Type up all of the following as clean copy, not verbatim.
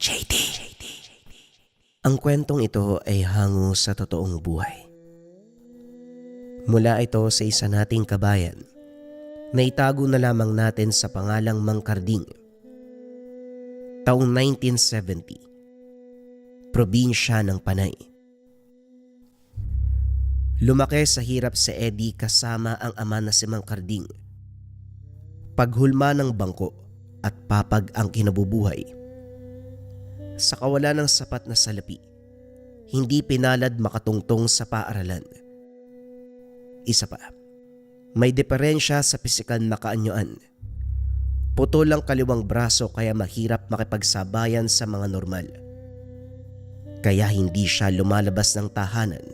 JD. Ang kwentong ito ay hango sa totoong buhay. Mula ito sa isa nating kabayan na itago na lamang natin sa pangalang Mang Karding. Taong 1970, probinsya ng Panay. Lumaki sa hirap si Eddie kasama ang ama na si Mang Karding. Paghulma ng bangko at papag ang kinabubuhay. Sa kawalan ng sapat na salapi, hindi pinalad makatungtong sa paaralan. Isa pa, may diferensya sa pisikal na kaanyuan. Putol ang kaliwang braso kaya mahirap makipagsabayan sa mga normal. Kaya hindi siya lumalabas ng tahanan.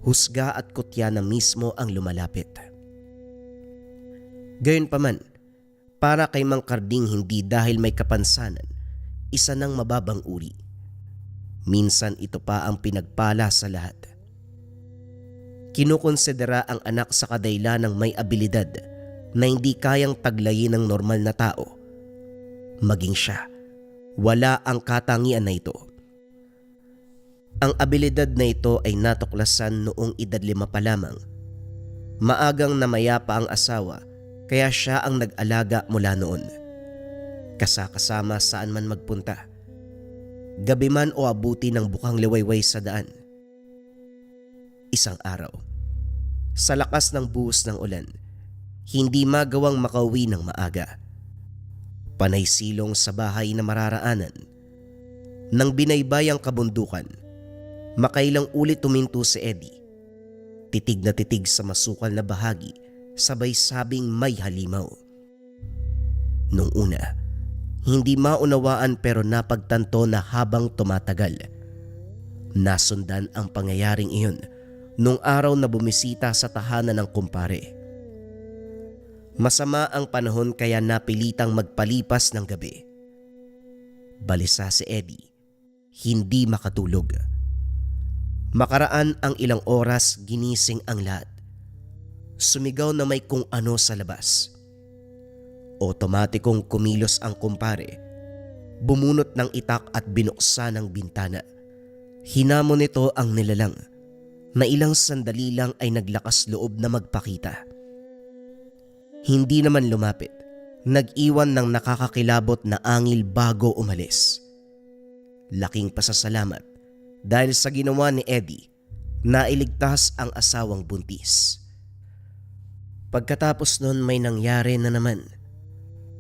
Husga at kutya na mismo ang lumalapit. Gayunpaman, para kay Mang Karding hindi dahil may kapansanan, isa ng mababang uri. Minsan ito pa ang pinagpala sa lahat. Kinukonsidera ang anak sa kadayla ng may abilidad na hindi kayang taglayin ng normal na tao. Maging siya, wala ang katangian na ito. Ang abilidad na ito ay natuklasan noong edad 5 pa lamang. Maagang namayapa ang asawa kaya siya ang nag-alaga mula noon. Kasakasama saan man magpunta. Gabi man o abuti ng bukang liwayway sa daan. Isang araw, sa lakas ng buhos ng ulan, hindi magawang makauwi ng maaga. Panay silong sa bahay na mararaanan. Nang binaybay ang kabundukan, makailang ulit tuminto si Eddie. Titig na titig sa masukal na bahagi, sabay sabing may halimaw. Nung una, hindi maunawaan pero napagtanto na habang tumatagal. Nasundan ang pangyayaring iyon nung araw na bumisita sa tahanan ng kumpare. Masama ang panahon kaya napilitang magpalipas ng gabi. Balisa si Eddie, hindi makatulog. Makaraan ang ilang oras, ginising ang lahat. Sumigaw na may kung ano sa labas. Otomatikong kumilos ang kumpare. Bumunot ng itak at binuksan ang bintana. Hinamon nito ang nilalang na ilang sandali lang ay naglakas loob na magpakita. Hindi naman lumapit. Nag-iwan ng nakakakilabot na angil bago umalis. Laking pasasalamat dahil sa ginawa ni Eddie, nailigtas ang asawang buntis. Pagkatapos nun may nangyari na naman.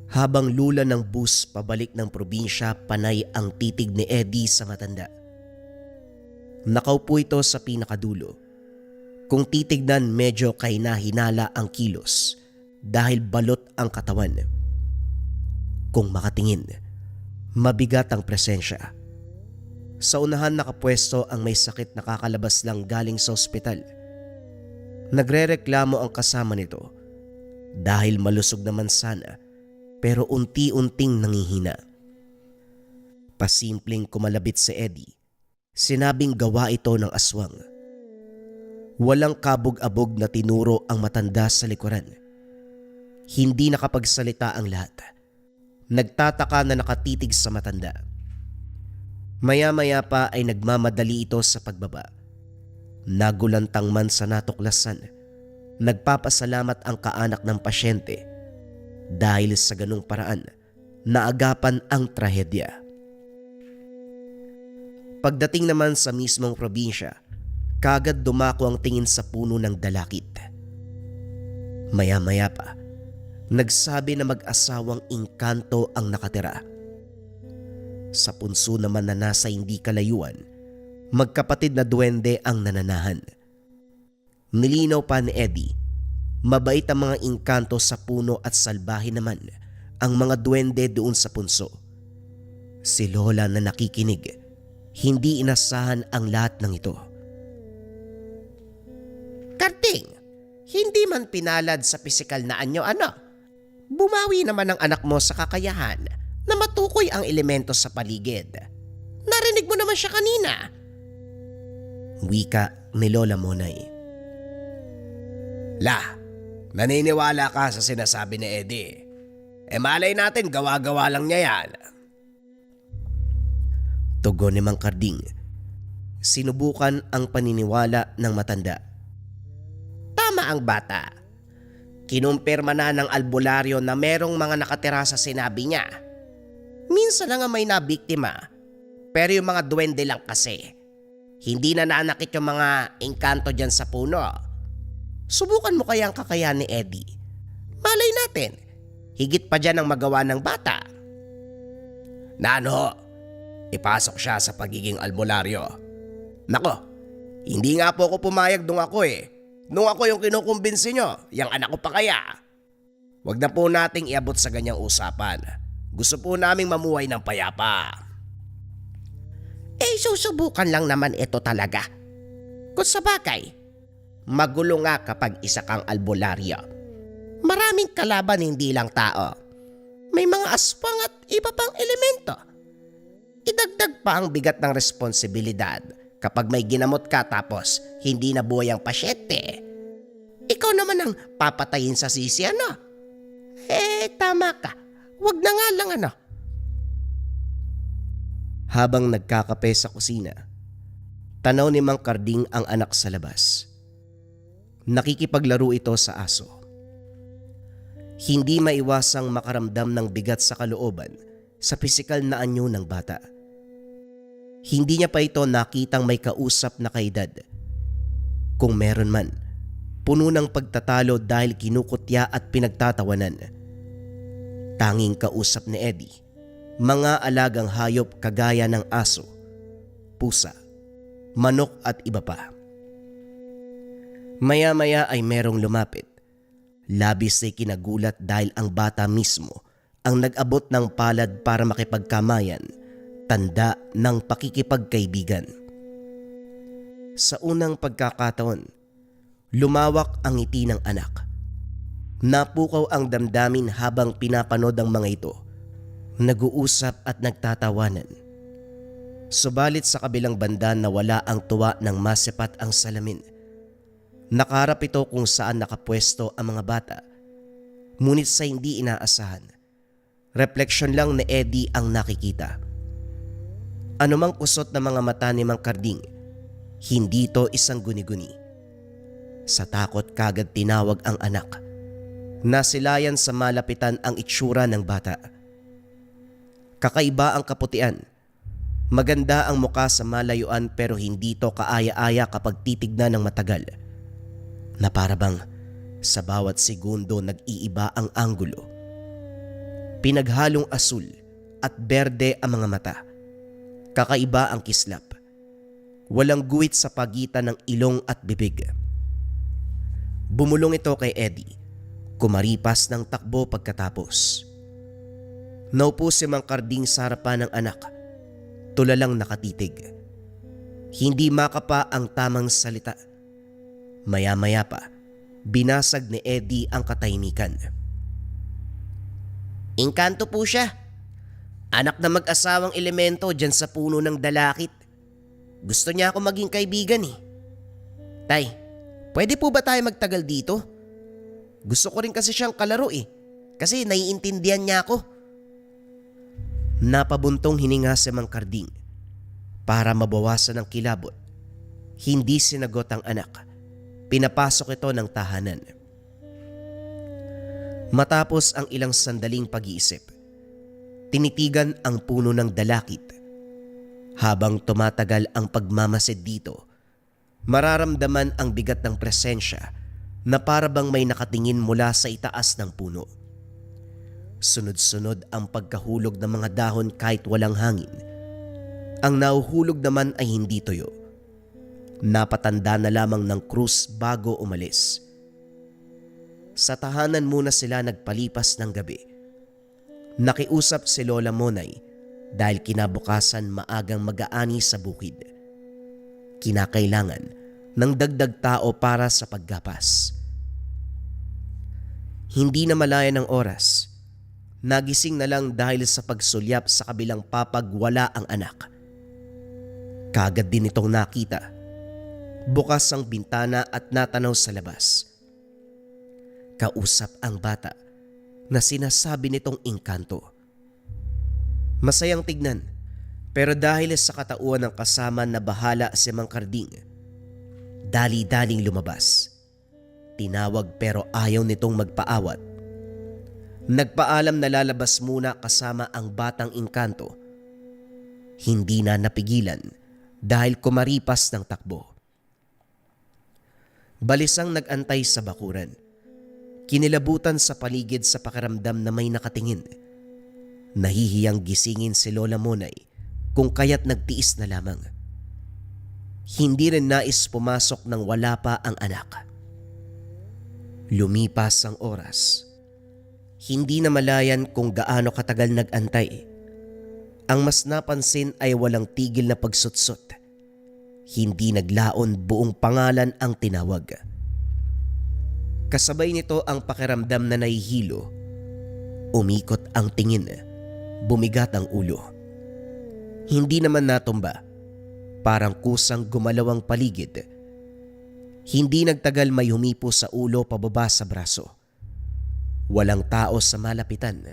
Habang lula ng bus pabalik ng probinsya, panay ang titig ni Eddie sa matanda. Nakaupo ito sa pinakadulo. Kung titignan, medyo kahina-hinala ang kilos dahil balot ang katawan. Kung makatingin, mabigat ang presensya. Sa unahan nakapwesto ang may sakit na kakalabas lang galing sa ospital. Nagrereklamo ang kasama nito dahil malusog naman sana pero unti-unting nangihina. Pasimpleng kumalabit si Eddie. Sinabing gawa ito ng aswang. Walang kabog-abog na tinuro ang matanda sa likuran. Hindi nakapagsalita ang lahat. Nagtataka na nakatitig sa matanda. Maya-maya pa ay nagmamadali ito sa pagbaba. Nagulantang man sa natuklasan. Nagpapasalamat ang kaanak ng pasyente dahil sa ganung paraan, naagapan ang trahedya. Pagdating naman sa mismong probinsya, kagad dumako ang tingin sa puno ng dalakit. Maya-maya pa, nagsabi na mag-asawang engkanto ang nakatira. Sa punso naman na nasa hindi kalayuan, magkapatid na duwende ang nananahan. Nilinaw pa ni Eddie, mabait ang mga engkanto sa puno at salbahe naman ang mga duwende doon sa punso. Si Lola na nakikinig, hindi inasahan ang lahat ng ito. Karding, hindi man pinalad sa pisikal na anyo ano. Bumawi naman ang anak mo sa kakayahan na matukoy ang elemento sa paligid. Narinig mo naman siya kanina. Wika ni Lola Monay. Naniniwala ka sa sinasabi ni Eddie. Malay natin gawa-gawa lang niya yan. Tugon ni Mang Karding. Sinubukan ang paniniwala ng matanda. Tama ang bata. Kinumpirma na ng albularyo na merong mga nakatira sa sinabi niya. Minsan na nga may nabiktima, pero yung mga duwende lang kasi. Hindi na nanakit yung mga engkanto dyan sa puno. Subukan mo kaya ang kakayahan ni Eddie. Malay natin, higit pa dyan ang magawa ng bata. Nano, ipasok siya sa pagiging albularyo. Nako, hindi nga po ako pumayag nung ako eh. Nung ako yung kinukumbinsi nyo, yung anak ko pa kaya. Huwag na po nating iabot sa ganyang usapan. Gusto po naming mamuhay ng payapa. Susubukan lang naman ito talaga. Kung sa bagay, magulo nga kapag isa kang albularyo. Maraming kalaban, hindi lang tao. May mga aswang at iba pang elemento. Idagdag pa ang bigat ng responsibilidad kapag may ginamot ka tapos hindi na buhay ang pasyente. Ikaw naman ang papatayin sa sisi, ano? Tama ka. Wag na nga lang, ano? Habang nagkakape sa kusina, tanaw ni Mang Karding ang anak sa labas. Nakikipaglaro ito sa aso. Hindi maiwasang makaramdam ng bigat sa kalooban sa pisikal na anyo ng bata. Hindi niya pa ito nakitang may kausap na kaedad. Kung meron man, puno ng pagtatalo dahil kinukutya at pinagtatawanan. Tanging kausap ni Eddie, mga alagang hayop kagaya ng aso, pusa, manok at iba pa. Maya-maya ay merong lumapit. Labis ay kinagulat dahil ang bata mismo ang nag-abot ng palad para makipagkamayan, tanda ng pakikipagkaibigan. Sa unang pagkakataon, lumawak ang ngiti ng anak. Napukaw ang damdamin habang pinapanood ang mga ito. Nag-uusap at nagtatawanan. Subalit sa kabilang banda nawala ang tuwa ng masipat ang salamin. Nakaharap ito kung saan nakapwesto ang mga bata. Ngunit sa hindi inaasahan, refleksyon lang ni Eddie ang nakikita. Anumang kusot ng mga mata ni Mang Karding, hindi ito isang guni-guni. Sa takot kagad tinawag ang anak. Nasilayan sa malapitan ang itsura ng bata. Kakaiba ang kaputian. Maganda ang muka sa malayuan pero hindi ito kaaya-aya kapag titignan ng matagal. Na para bang sa bawat segundo nag-iiba ang anggulo. Pinaghalong asul at berde ang mga mata. Kakaiba ang kislap. Walang guwit sa pagitan ng ilong at bibig. Bumulong ito kay Eddie. Kumaripas ng takbo pagkatapos. Naupo si Mang Karding sa harapan ng anak. Tulalang nakatitig. Hindi makapa ang tamang salita. Maya-maya pa, binasag ni Eddie ang katahimikan. Engkanto po siya. Anak na mag-asawang elemento dyan sa puno ng dalakit. Gusto niya ako maging kaibigan eh. Tay, pwede po ba tayo magtagal dito? Gusto ko rin kasi siyang kalaro eh. Kasi naiintindihan niya ako. Napabuntong hininga si Mang Karding. Para mabawasan ang kilabot, hindi sinagot ang anak. Pinapasok ito ng tahanan. Matapos ang ilang sandaling pag-iisip, tinitigan ang puno ng dalakit. Habang tumatagal ang pagmamasid dito, mararamdaman ang bigat ng presensya na para bang may nakatingin mula sa itaas ng puno. Sunod-sunod ang pagkahulog ng mga dahon kahit walang hangin. Ang nahuhulog naman ay hindi tuyo. Napatanda na lamang ng krus bago umalis. Sa tahanan muna sila nagpalipas ng gabi. Nakiusap si Lola Monay dahil kinabukasan maagang mag-aani sa bukid. Kinakailangan ng dagdag tao para sa paggapas. Hindi na malaya ng oras. Nagising na lang dahil sa pagsulyap sa kabilang papag wala ang anak. Kagad din itong nakita. Bukas ang bintana at natanaw sa labas. Kausap ang bata na sinasabi nitong engkanto. Masayang tignan Pero dahil sa katauhan ng kasama na bahala si Mang Karding, dali-daling lumabas. Tinawag pero ayaw nitong magpaawat. Nagpaalam na lalabas muna kasama ang batang engkanto. Hindi na napigilan dahil kumaripas ng takbo. Balisang nag-antay sa bakuran. Kinilabutan sa paligid sa pakiramdam na may nakatingin. Nahihiyang gisingin si Lola Monay kung kaya't nagtiis na lamang. Hindi rin nais pumasok nang wala pa ang anak. Lumipas ang oras. Hindi na malayan kung gaano katagal nag-antay. Ang mas napansin ay walang tigil na pagsutsot. Hindi naglaon buong pangalan ang tinawag. Kasabay nito ang pakiramdam na nahihilo. Umikot ang tingin. Bumigat ang ulo. Hindi naman natumba. Parang kusang gumalaw ang paligid. Hindi nagtagal may humipo sa ulo pababa sa braso. Walang tao sa malapitan,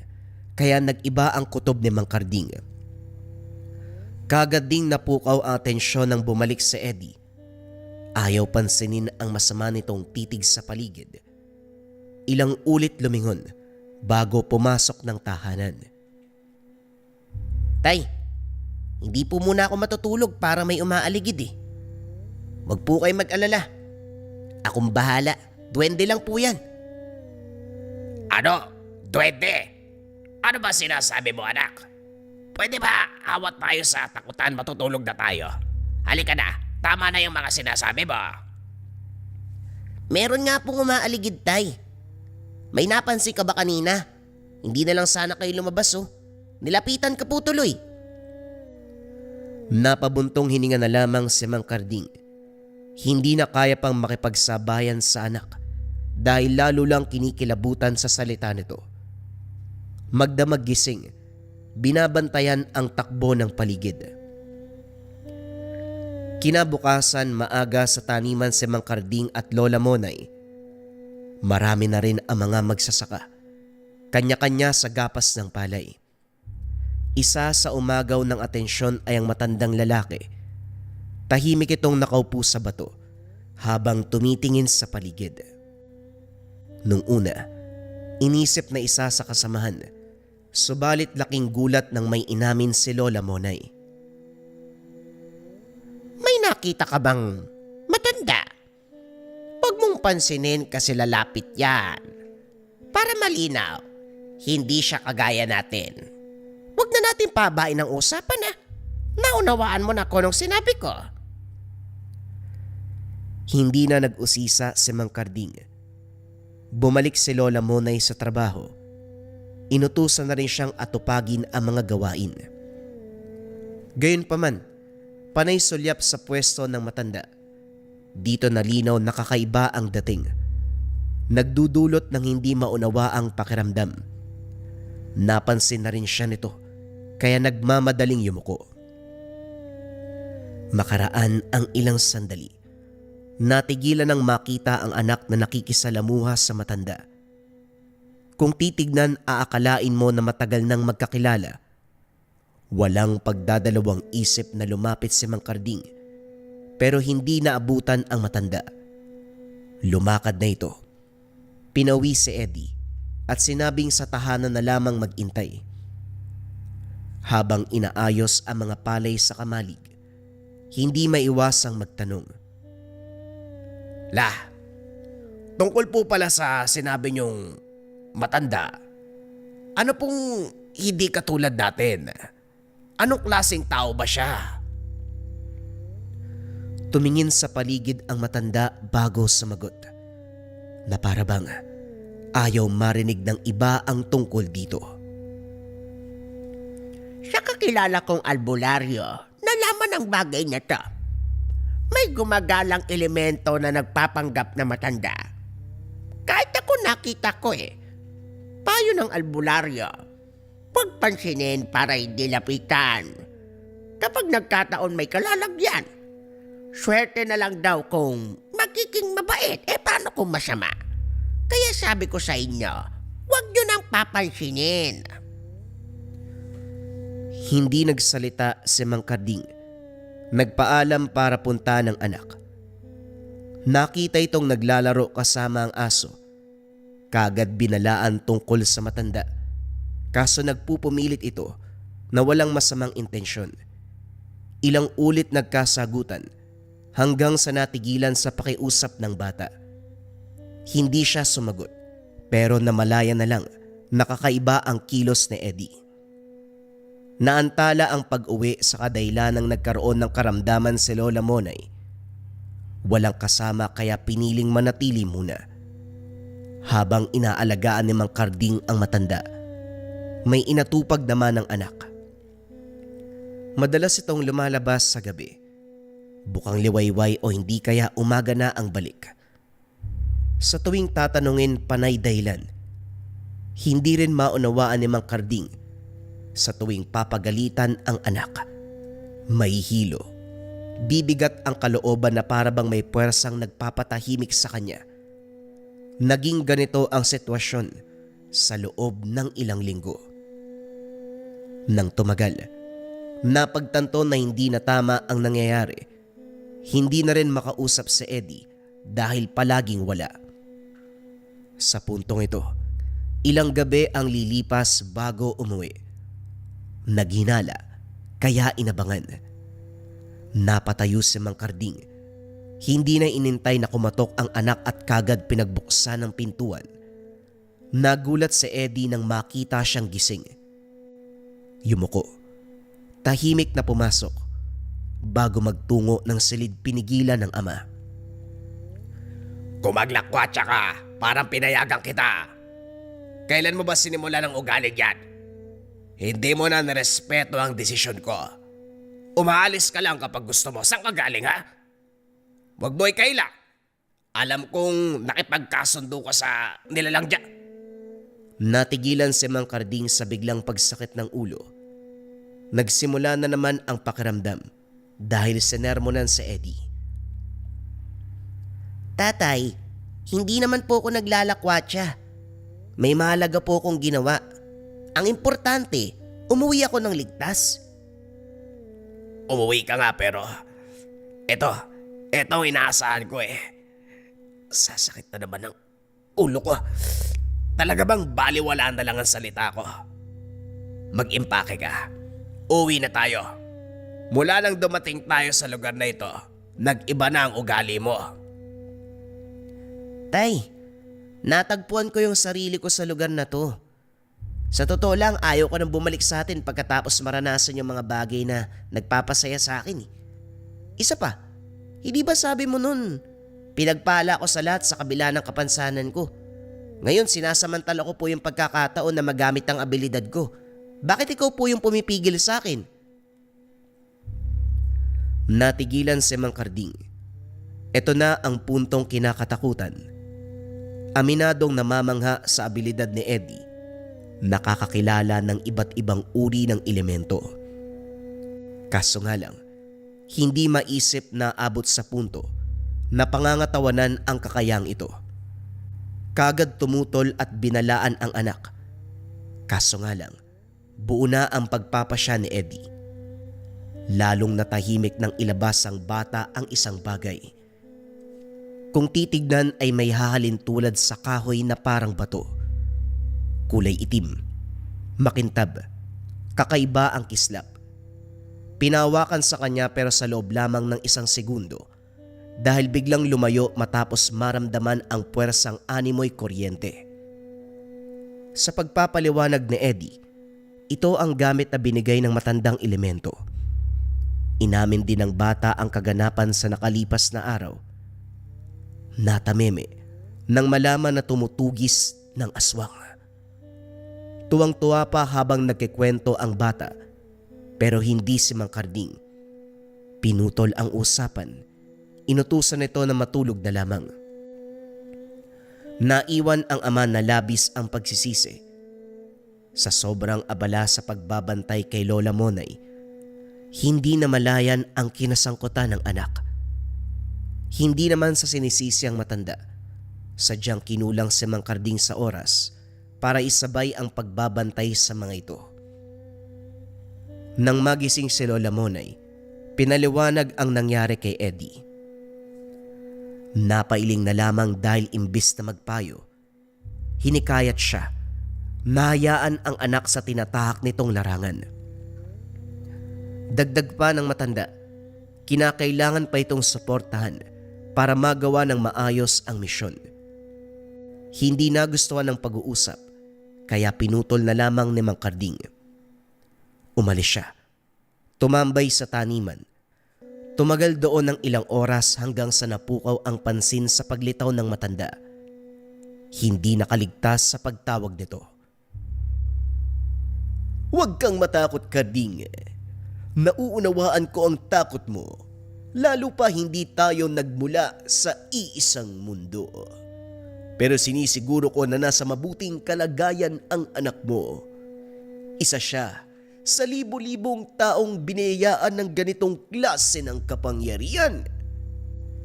kaya nag-iba ang kutob ni Mang Karding. Kagad ding napukaw ang atensyon nang bumalik si Eddie. Ayaw pansinin ang masama nitong titig sa paligid. Ilang ulit lumingon bago pumasok ng tahanan. "Tay, hindi po muna ako matutulog para may umaaligid eh. Wag po kayo mag-alala. Akong bahala. Duwende lang po yan." Ano? Duwende? Ano ba sinasabi mo, anak? Pwede ba awat tayo sa takutan, matutulog na tayo? Halika na, tama na yung mga sinasabi mo. Meron nga pong umaaligid, tay. May napansin ka ba kanina? Hindi na lang sana kayo lumabas oh. Nilapitan ka po tuloy. Napabuntong hininga na lamang si Mang Karding. Hindi na kaya pang makipagsabayan sa anak dahil lalo lang kinikilabutan sa salita nito. Magdamag gising, binabantayan ang takbo ng paligid. Kinabukasan maaga sa taniman si Mang Karding at Lola Monay. Marami na rin ang mga magsasaka. Kanya-kanya sa gapas ng palay. Isa sa umagaw ng atensyon ay ang matandang lalaki. Tahimik itong nakaupo sa bato habang tumitingin sa paligid. Nung una, inisip na isa sa kasamahan, subalit laking gulat nang may inamin si Lola Monay. May nakita ka bang matanda? Huwag mong pansinin kasi lalapit yan. Para malinaw, hindi siya kagaya natin. Huwag na natin pabain ang usapan na. Naunawaan mo na ko nung sinabi ko. Hindi na nag-usisa si Mang Karding. Bumalik si Lola Monay sa trabaho. Inutusan na rin siyang atupagin ang mga gawain. Gayunpaman, panay sulyap sa pwesto ng matanda. Dito nalinaw na kakaiba ang dating. Nagdudulot ng hindi maunawa ang pakiramdam. Napansin na rin siya nito, kaya nagmamadaling yumuko. Makaraan ang ilang sandali. Natigilan ng makita ang anak na nakikisalamuha sa matanda. Kung titignan, aakalain mo na matagal nang magkakilala. Walang pagdadalawang isip na lumapit si Mang Karding, pero hindi naabutan ang matanda. Lumakad na ito. Pinawi si Eddie at sinabing sa tahanan na lamang mag-intay. Habang inaayos ang mga palay sa kamalig, hindi maiwasang magtanong. Lah, tungkol po pala sa sinabi niyong matanda, ano pong hindi katulad natin? Anong klaseng tao ba siya? Tumingin sa paligid ang matanda bago sumagot. Na para bang ayaw marinig ng iba ang tungkol dito. Sa kakilala kong albularyo, nalaman ang bagay na to. May gumagalang elemento na nagpapanggap na matanda. Kahit ako nakita ko payo ng albularyo, huwag pansinin para hindi lapitan. Kapag nagkataon may kalalagyan, swerte na lang daw kung magiging mabait, paano kung masama? Kaya sabi ko sa inyo, huwag nyo nang papansinin. Hindi nagsalita si Mang Karding. Nagpaalam para punta ng anak. Nakita itong naglalaro kasama ang aso. Kagad binalaan tungkol sa matanda. Kaso nagpupumilit ito na walang masamang intensyon. Ilang ulit nagkasagutan hanggang sa natigilan sa pakiusap ng bata. Hindi siya sumagot pero namalaya na lang nakakaiba ang kilos ni Eddie. Naantala ang pag-uwi sa kadahilanang nagkaroon ng karamdaman si Lola Monay. Walang kasama kaya piniling manatili muna. Habang inaalagaan ni Mang Karding ang matanda, may inatupag naman ng anak. Madalas itong lumalabas sa gabi. Bukang liwayway o hindi kaya umaga na ang balik. Sa tuwing tatanungin panay dahilan, hindi rin maunawaan ni Mang Karding. Sa tuwing papagalitan ang anak, may hilo. Bibigat ang kalooban na parabang may puwersang nagpapatahimik sa kanya. Naging ganito ang sitwasyon sa loob ng ilang linggo. Nang tumagal, napagtanto na hindi na tama ang nangyayari. Hindi na rin makausap si Eddie dahil palaging wala. Sa puntong ito, ilang gabi ang lilipas bago umuwi. Naghinala, kaya inabangan. Napatayo si Mang Karding. Hindi na inintay na kumatok ang anak at kagad pinagbuksan ng pintuan. Nagulat si Eddie nang makita siyang gising. Yumuko. Tahimik na pumasok. Bago magtungo ng silid pinigilan ng ama. Kumaglakwatsa ka, parang pinayagan kita. Kailan mo ba sinimulan ng ugali yan? Hindi mo na narespeto ang desisyon ko. Umaalis ka lang kapag gusto mo. Saan ka galing, ha? Huwag mo ikaila. Alam kong nakipagkasundo ka sa nilalang dyan. Natigilan si Mang Karding sa biglang pagsakit ng ulo. Nagsimula na naman ang pakiramdam dahil sinermonan si Eddie. Tatay, hindi naman po ako naglalakwatsa. May mahalaga po akong ginawa. Ang importante, umuwi ako ng ligtas. Umuwi ka nga pero ito ang inaasahan ko eh. Sasakit na naman ang ulo ko. Talaga bang baliwala na lang ang salita ko? Mag-impake ka. Uwi na tayo. Mula nang dumating tayo sa lugar na ito, nag-iba na ang ugali mo. Tay, natagpuan ko yung sarili ko sa lugar na to. Sa totoo lang, ayaw ko nang bumalik sa atin pagkatapos maranasan yung mga bagay na nagpapasaya sa akin. Isa pa, hindi ba sabi mo nun, pinagpala ko sa lahat sa kabila ng kapansanan ko. Ngayon sinasamantala ko po yung pagkakataon na magamit ang abilidad ko. Bakit ikaw po yung pumipigil sa akin? Natigilan si Mang Karding. Ito na ang puntong kinakatakutan. Aminadong namamangha sa abilidad ni Eddie. Nakakakilala ng iba't ibang uri ng elemento. Kaso nga lang, hindi maisip na abot sa punto na pangangatawanan ang kakayang ito. Kagad tumutol at binalaan ang anak. Kaso nga lang, buo na ang pagpapasya ni Eddie. Lalong natahimik nang ilabas ang bata ang isang bagay. Kung titignan ay may hahalin tulad sa kahoy na parang bato. Kulay itim, makintab, kakaiba ang kislap. Pinawakan sa kanya pero sa loob lamang ng isang segundo dahil biglang lumayo matapos maramdaman ang puwersang animoy kuryente. Sa pagpapaliwanag ni Eddie, ito ang gamit na binigay ng matandang elemento. Inamin din ng bata ang kaganapan sa nakalipas na araw. Natameme nang malaman na tumutugis ng aswang. Tuwang-tuwa pa habang nagkikwento ang bata pero hindi si Mang Karding. Pinutol ang usapan. Inutusan nito na matulog na lamang. Naiwan ang ama na labis ang pagsisisi. Sa sobrang abala sa pagbabantay kay Lola Monay, hindi na malayan ang kinasangkutan ng anak. Hindi naman sa sinisisi ang matanda. Sadyang kinulang si Mang Karding sa oras para isabay ang pagbabantay sa mga ito. Nang magising si Lola Monay, pinaliwanag ang nangyari kay Eddie. Napailing na lamang dahil imbis na magpayo, hinikayat siya. Nahayaan ang anak sa tinatahak nitong larangan. Dagdag pa ng matanda, kinakailangan pa itong suportahan para magawa ng maayos ang misyon. Hindi nagustuhan ng pag-uusap, kaya pinutol na lamang ni Mang Karding. Umalis siya. Tumambay sa taniman. Tumagal doon ng ilang oras hanggang sa napukaw ang pansin sa paglitaw ng matanda. Hindi nakaligtas sa pagtawag nito. "Huwag kang matakot, Karding. Nauunawaan ko ang takot mo. Lalo pa hindi tayo nagmula sa iisang mundo. Pero sinisiguro ko na nasa mabuting kalagayan ang anak mo. Isa siya sa libo-libong taong biniyayaan ng ganitong klase ng kapangyarihan.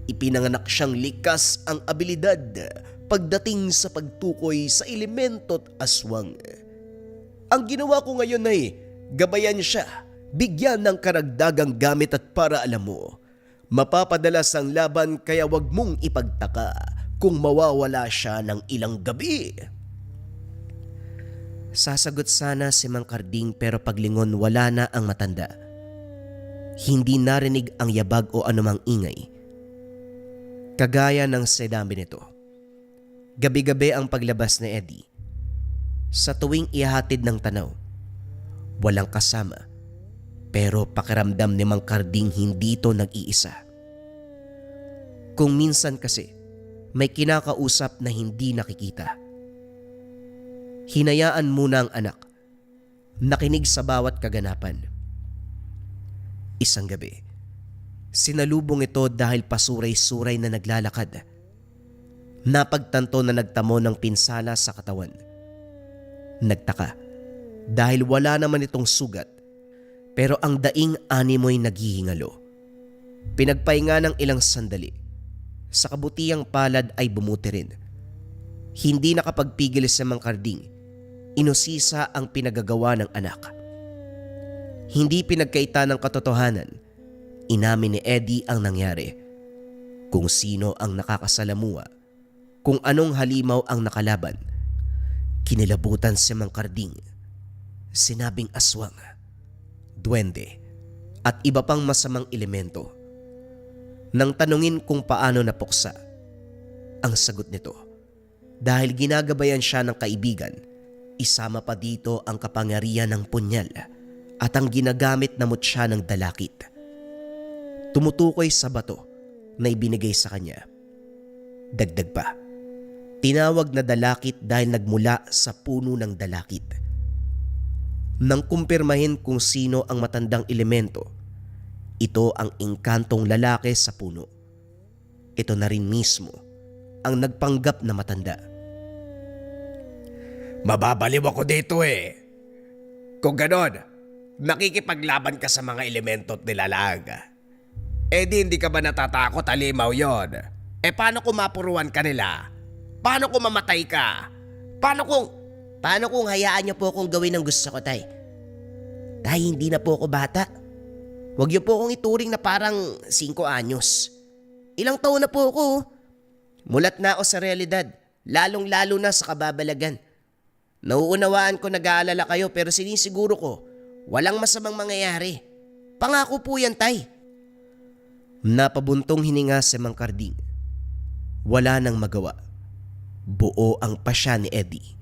Ipinanganak siyang likas ang abilidad pagdating sa pagtukoy sa elemento't aswang. Ang ginawa ko ngayon ay gabayan siya, bigyan ng karagdagang gamit at para alam mo, mapapadalas ang laban kaya wag mong ipagtaka kung mawawala siya ng ilang gabi." Sasagot sana si Mang Karding pero paglingon wala na ang matanda. Hindi narinig ang yabag o anumang ingay. Kagaya ng sedami nito. Gabi-gabi ang paglabas ni Eddie. Sa tuwing ihahatid ng tanaw, walang kasama. Pero pakiramdam ni Mang Karding hindi ito nag-iisa. Kung minsan kasi, may kinakausap na hindi nakikita. Hinayaan muna ang anak. Nakinig sa bawat kaganapan. Isang gabi, sinalubong ito dahil pasuray-suray na naglalakad. Napagtanto na nagtamo ng pinsala sa katawan. Nagtaka dahil wala naman itong sugat, pero ang daing animoy naghihingalo. Pinagpahinga ng ilang sandali. Sa kabutihang palad ay bumuti rin. Hindi nakapagpigil si Mang Karding. Inusisa ang pinagagawa ng anak. Hindi pinagkaita ng katotohanan. Inamin ni Eddie ang nangyari. Kung sino ang nakakasalamuha, kung anong halimaw ang nakalaban. Kinilabutan si Mang Karding. Sinabing aswang, duwende, at iba pang masamang elemento. Nang tanungin kung paano napuksa, ang sagot nito, dahil ginagabayan siya ng kaibigan, isama pa dito ang kapangyarihan ng punyal at ang ginagamit na mutya ng dalakit. Tumutukoy sa bato na ibinigay sa kanya. Dagdag pa, tinawag na dalakit dahil nagmula sa puno ng dalakit. Nang kumpirmahin kung sino ang matandang elemento, ito ang engkantong lalaki sa puno. Ito na rin mismo ang nagpanggap na matanda. Mababaliw ako dito eh. Kung ganon, nakikipaglaban ka sa mga elemento't nilalang. Di hindi ka ba natatakot, halimaw yon? Paano kung mapuruan ka nila? Paano kung mamatay ka? Paano kung hayaan niyo po akong gawin ang gusto ko, Tay? Tay, hindi na po ako bata. Huwag niyo po akong ituring na parang 5 anyos. Ilang taon na po ako. Mulat na ako sa realidad, lalong-lalo na sa kababalagan. Nauunawaan ko nag-aalala kayo pero sinisiguro ko, walang masamang mangyayari. Pangako po yan, Tay. Napabuntong hininga si Mang Karding. Wala nang magawa. Buo ang pasya ni Eddie.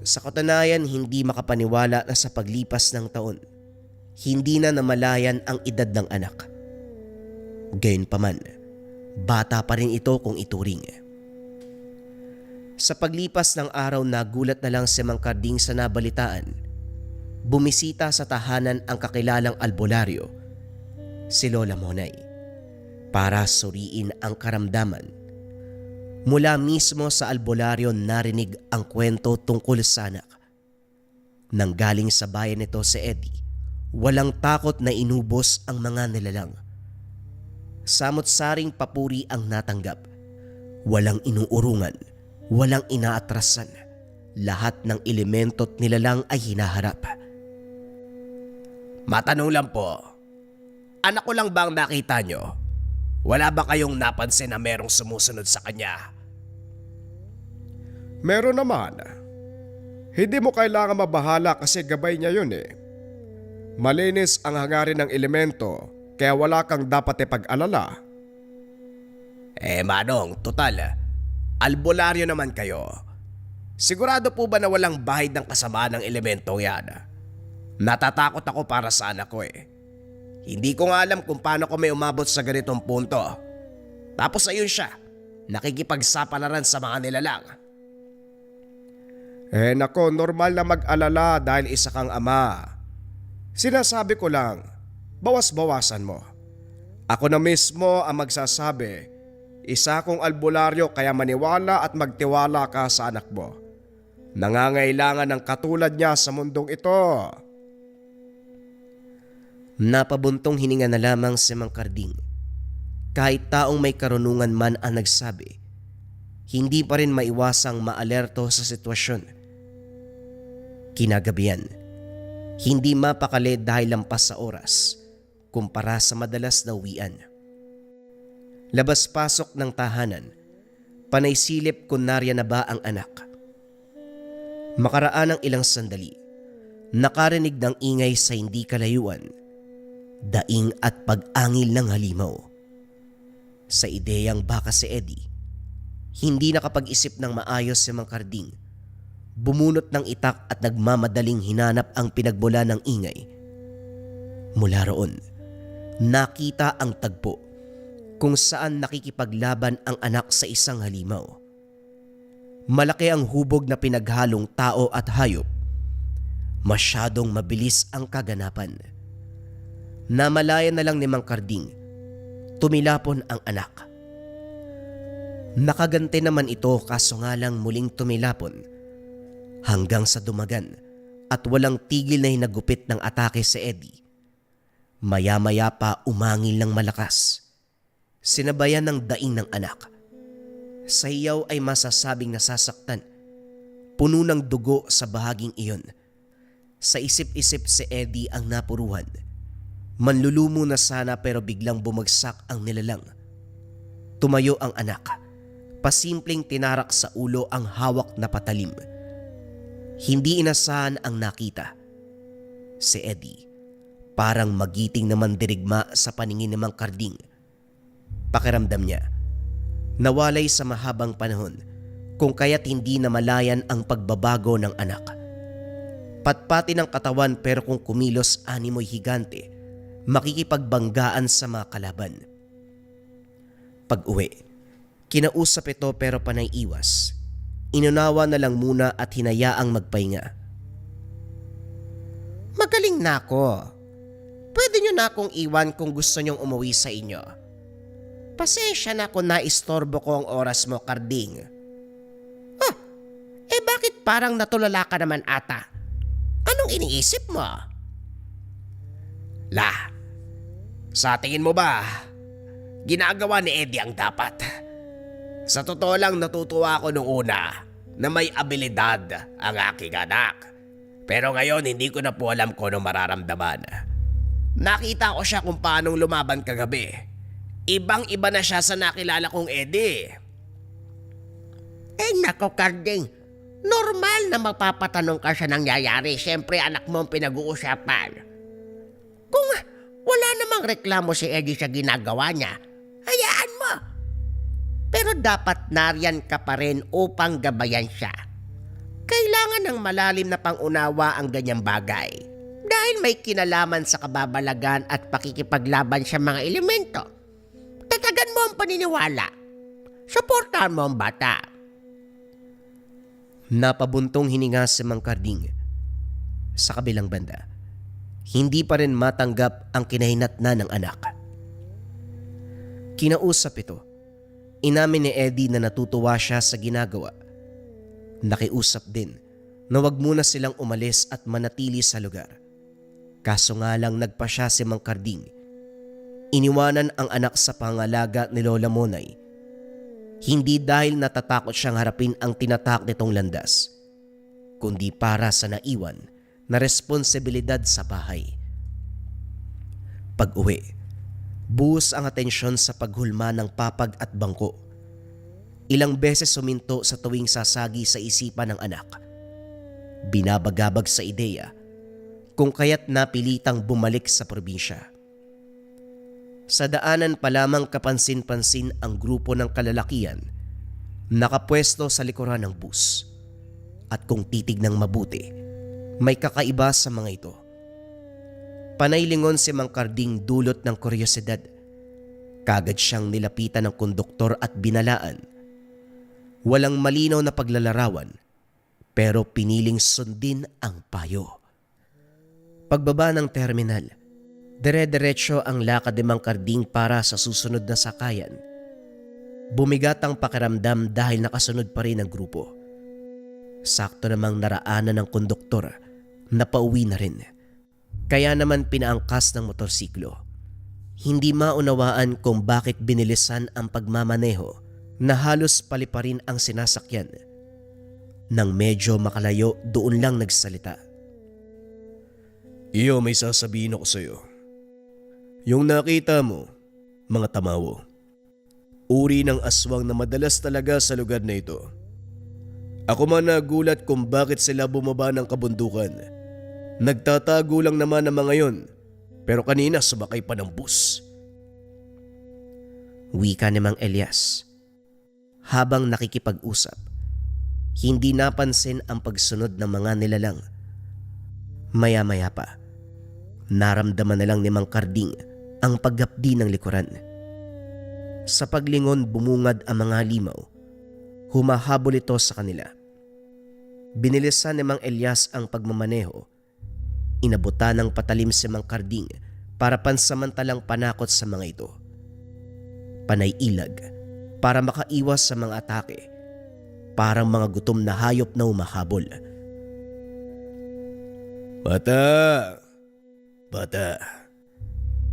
Sa katunayan, hindi makapaniwala na sa paglipas ng taon, hindi na namalayan ang edad ng anak. Gayunpaman, bata pa rin ito kung ituring. Sa paglipas ng araw, nagulat na lang si Mang Karding sa nabalitaan. Bumisita sa tahanan ang kakilalang albularyo, si Lola Monay, para suriin ang karamdaman. Mula mismo sa albularyo narinig ang kwento tungkol sa anak. Nang galing sa bayan nito si Eddie, walang takot na inubos ang mga nilalang. Samot-saring papuri ang natanggap. Walang inuurungan, walang inaatrasan. Lahat ng elemento't nilalang ay hinaharap. Matanong lang po, anak ko lang bang nakita nyo? Wala ba kayong napansin na merong sumusunod sa kanya? Meron naman. Hindi mo kailangan mabahala kasi gabay niya yun eh. Malinis ang hangarin ng elemento kaya wala kang dapat ipag-alala. Manong, total, albularyo naman kayo. Sigurado po ba na walang bahid ng kasamaan ng elemento yan? Natatakot ako para sa anak ko eh. Hindi ko nga alam kung paano ko may umabot sa ganitong punto. Tapos ayun siya, nakikipagsapalaran sa mga nilalang. Nako, normal na mag-alala dahil isa kang ama. Sinasabi ko lang, bawas-bawasan mo. Ako na mismo ang magsasabi, isa kong albularyo kaya maniwala at magtiwala ka sa anak mo. Nangangailangan ng katulad niya sa mundong ito. Napabuntong hininga na lamang si Mang Karding. Kahit taong may karunungan man ang nagsabi, hindi pa rin maiwasang maalerto sa sitwasyon. Kinagabihan, hindi mapakali dahil lampas sa oras kumpara sa madalas na uwian. Labas-pasok ng tahanan, panay silip kung nariyan na ba ang anak. Makaraan ng ilang sandali, nakarinig ng ingay sa hindi kalayuan, daing at pag-angil ng halimaw. Sa ideyang baka si Eddie, hindi nakapag-isip ng maayos si Mang Karding. Bumunot ng itak at nagmamadaling hinanap ang pinagbula ng ingay. Mula roon, nakita ang tagpo kung saan nakikipaglaban ang anak sa isang halimaw. Malaki ang hubog na pinaghalong tao at hayop. Masyadong mabilis ang kaganapan. Namalayan na lang ni Mang Karding, tumilapon ang anak. Nakagante naman ito kaso nga lang muling tumilapon hanggang sa dumagan at walang tigil na hinagupit ng atake si Eddie. Maya-maya pa umangil ng malakas. Sinabayan ng daing ng anak. Sa iyaw ay masasabing nasasaktan. Puno ng dugo sa bahaging iyon. Sa isip-isip si Eddie ang napuruhan. Manlulumo na sana pero biglang bumagsak ang nilalang. Tumayo ang anak. Pasimpleng tinarak sa ulo ang hawak na patalim. Hindi inasahan ang nakita. Si Eddie, parang magiting naman dirigma sa paningin ni Mang Karding. Pakiramdam niya, nawalay sa mahabang panahon kung kaya't hindi namalayan ang pagbabago ng anak. Patpati ng katawan pero kung kumilos animoy higante, makikipagbanggaan sa mga kalaban. Pag-uwi, kinausap ito pero panay iwas. Inunawa na lang muna at hinayaang magpahinga. Magaling na ako. Pwede nyo na akong iwan kung gusto nyong umuwi sa inyo. Pasensya na kung naistorbo ko ang oras mo, Karding. Bakit parang natulala ka naman ata? Anong iniisip mo? Sa tingin mo ba, ginagawa ni Eddie ang dapat? Sa totoo lang natutuwa ako nung una na may abilidad ang aking anak. Pero ngayon hindi ko na po alam kung anong mararamdaman. Nakita ko siya kung paanong lumaban kagabi. Ibang-iba na siya sa nakilala kong Eddie. Nako Karding, normal na mapapatanong ka siya nangyayari. Siyempre anak mo ang pinag-uusapan. Kung wala namang reklamo si Eddie sa ginagawa niya, hayaan mo. Pero dapat nariyan ka pa rin upang gabayan siya. Kailangan ng malalim na pangunawa ang ganyang bagay. Dahil may kinalaman sa kababalagan at pakikipaglaban sa mga elemento. Tatagan mo ang paniniwala. Suportahan mo ang bata. Napabuntong hininga si Mang Karding. Sa kabilang banda, hindi pa rin matanggap ang kinahinatnan ng anak. Kinausap ito. Inamin ni Eddie na natutuwa siya sa ginagawa. Nakiusap din na wag muna silang umalis at manatili sa lugar. Kaso nga lang nagpa siya si Mang Karding. Iniwanan ang anak sa pangalaga ni Lola Monay. Hindi dahil natatakot siyang harapin ang tinatak nitong landas, kundi para sa naiwan na responsibilidad sa bahay. Pag-uwi, buhos ang atensyon sa paghulma ng papag at bangko. Ilang beses suminto sa tuwing sasagi sa isipan ng anak. Binabagabag sa ideya kung kaya't napilitang bumalik sa probinsya. Sa daanan pa lamang kapansin-pansin ang grupo ng kalalakian nakapwesto sa likuran ng bus. At kung titignang mabuti, may kakaiba sa mga ito. Panay lingon si Mang Carding dulot ng kuryosidad. Kagad siyang nilapitan ng konduktor at binalaan. Walang malinaw na paglalarawan, pero piniling sundin ang payo. Pagbaba ng terminal, dire-diretso ang lakad ni Mang Carding para sa susunod na sakayan. Bumigat ang pakiramdam dahil nakasunod pa rin ang grupo. Sakto namang naraanan ng konduktor na pauwi na rin. Kaya naman pinaangkas ng motorsiklo. Hindi maunawaan kung bakit binilisan ang pagmamaneho na halos paliparin ang sinasakyan. Nang medyo makalayo, doon lang nagsalita. Iyo, may sasabihin ako sa'yo. Yung nakita mo, mga tamawo, uri ng aswang na madalas talaga sa lugar na ito. Ako man nagulat kung bakit sila bumaba ng kabundukan. Nagtatago lang naman ang mga yon, pero kanina sumakay pa ng bus. Wika ni Mang Elias. Habang nakikipag-usap, hindi napansin ang pagsunod ng mga nilalang. Maya-maya pa, naramdaman na lang ni Mang Carding ang paggapdi ng likuran. Sa paglingon bumungad ang mga limaw. Humahabol ito sa kanila. Binilisan ni Mang Elias ang pagmamaneho. Inabutan ng patalim si Mang Carding para pansamantalang panakot sa mga ito. Panay ilag para makaiwas sa mga atake. Parang mga gutom na hayop na humahabol. Bata,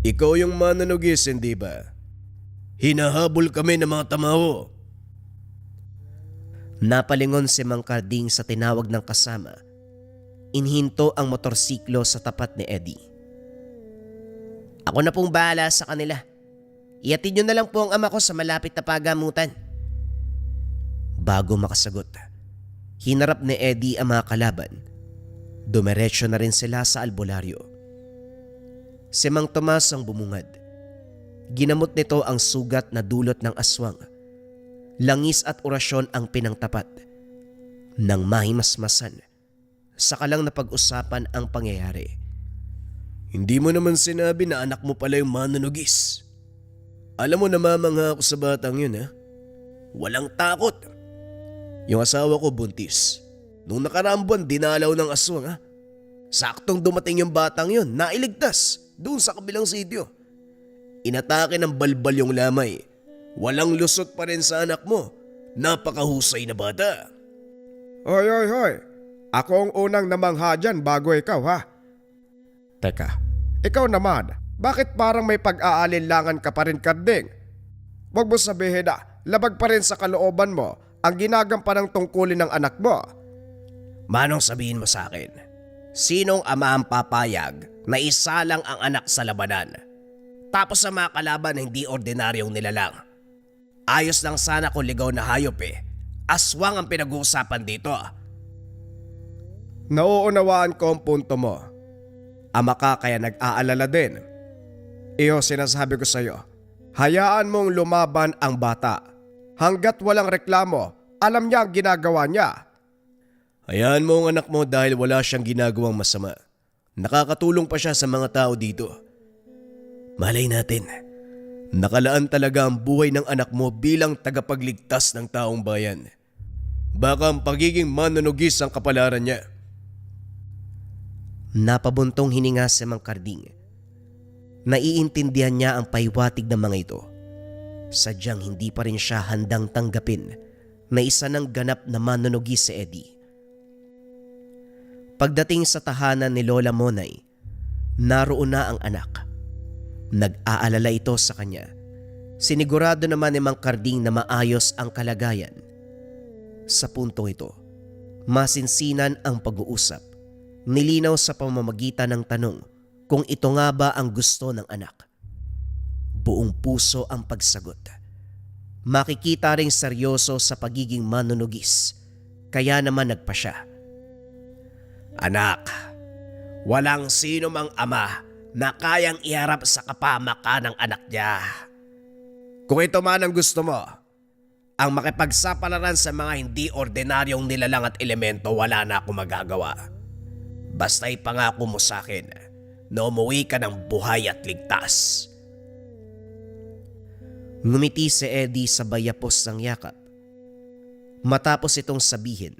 ikaw yung mananugis, hindi ba? Hinahabol kami ng mga tamaho. Napalingon si Mang Carding sa tinawag ng kasama. Inhinto ang motorsiklo sa tapat ni Eddie. Ako na pong bahala sa kanila. Ihatid nyo na lang po ang ama ko sa malapit na pagamutan. Bago makasagot, hinarap ni Eddie ang mga kalaban. Dumiretso na rin sila sa albularyo. Si Mang Tomas ang bumungad. Ginamot nito ang sugat na dulot ng aswang. Langis at orasyon ang pinangtapat. Nang mahimasmasan, saka lang napag-usapan ang pangyayari. Hindi mo naman sinabi na anak mo pala yung manunugis. Alam mo, namamangha ako sa batang yun, ha? Walang takot. Yung asawa ko buntis. Nung nakaraang buwan, dinalaw ng aswang, ha? Saktong dumating yung batang yun, nailigtas doon sa kabilang sitio. Inatake ng balbal yung lamay. Walang lusot pa rin sa anak mo. Napakahusay na bata. Hoy. Ako ang unang namangha dyan bago ikaw, ha? Teka, ikaw naman, bakit parang may pag-aalinlangan ka pa rin, Carding? Huwag mo sabihin na labag pa rin sa kalooban mo ang ginagampan ng tungkulin ng anak mo. Manong sabihin mo sa akin, sinong ama ang papayag na isa lang ang anak sa labanan? Tapos sa mga kalaban hindi ordinaryong nilalang. Ayos lang sana kung ligaw na hayop eh. Aswang ang pinag-uusapan dito. Nauunawaan ko ang punto mo. Ama ka kaya nag-aalala din. Iyo, sinasabi ko sa'yo, hayaan mong lumaban ang bata. Hanggat walang reklamo, alam niya ang ginagawa niya. Hayaan mo ang anak mo dahil wala siyang ginagawang masama. Nakakatulong pa siya sa mga tao dito. Malay natin, nakalaan talaga ang buhay ng anak mo bilang tagapagligtas ng taong bayan. Baka ang pagiging manunugis ang kapalaran niya. Napabuntong hininga si Mang Carding. Naiintindihan niya ang paywatig ng mga ito. Sadyang hindi pa rin siya handang tanggapin na isa ng ganap na manunugis si Eddie. Pagdating sa tahanan ni Lola Monay, naroon na ang anak. Nag-aalala ito sa kanya. Sinigurado naman ni Mang Carding na maayos ang kalagayan. Sa puntong ito, masinsinan ang pag-uusap. Nilinaw sa pamamagitan ng tanong kung ito nga ba ang gusto ng anak. Buong puso ang pagsagot. Makikita ring seryoso sa pagiging manunugis, kaya naman nagpa siya. Anak, walang sino mang ama na kayang iharap sa kapamakan ng anak niya. Kung ito man ang gusto mo, ang makipagsapalaran sa mga hindi ordinaryong nilalang at elemento, wala na ako magagawa. Basta ipangako mo sa akin na umuwi ka ng buhay at ligtas. Ngumiti si Eddie sa bayapos ng yakap. Matapos itong sabihin,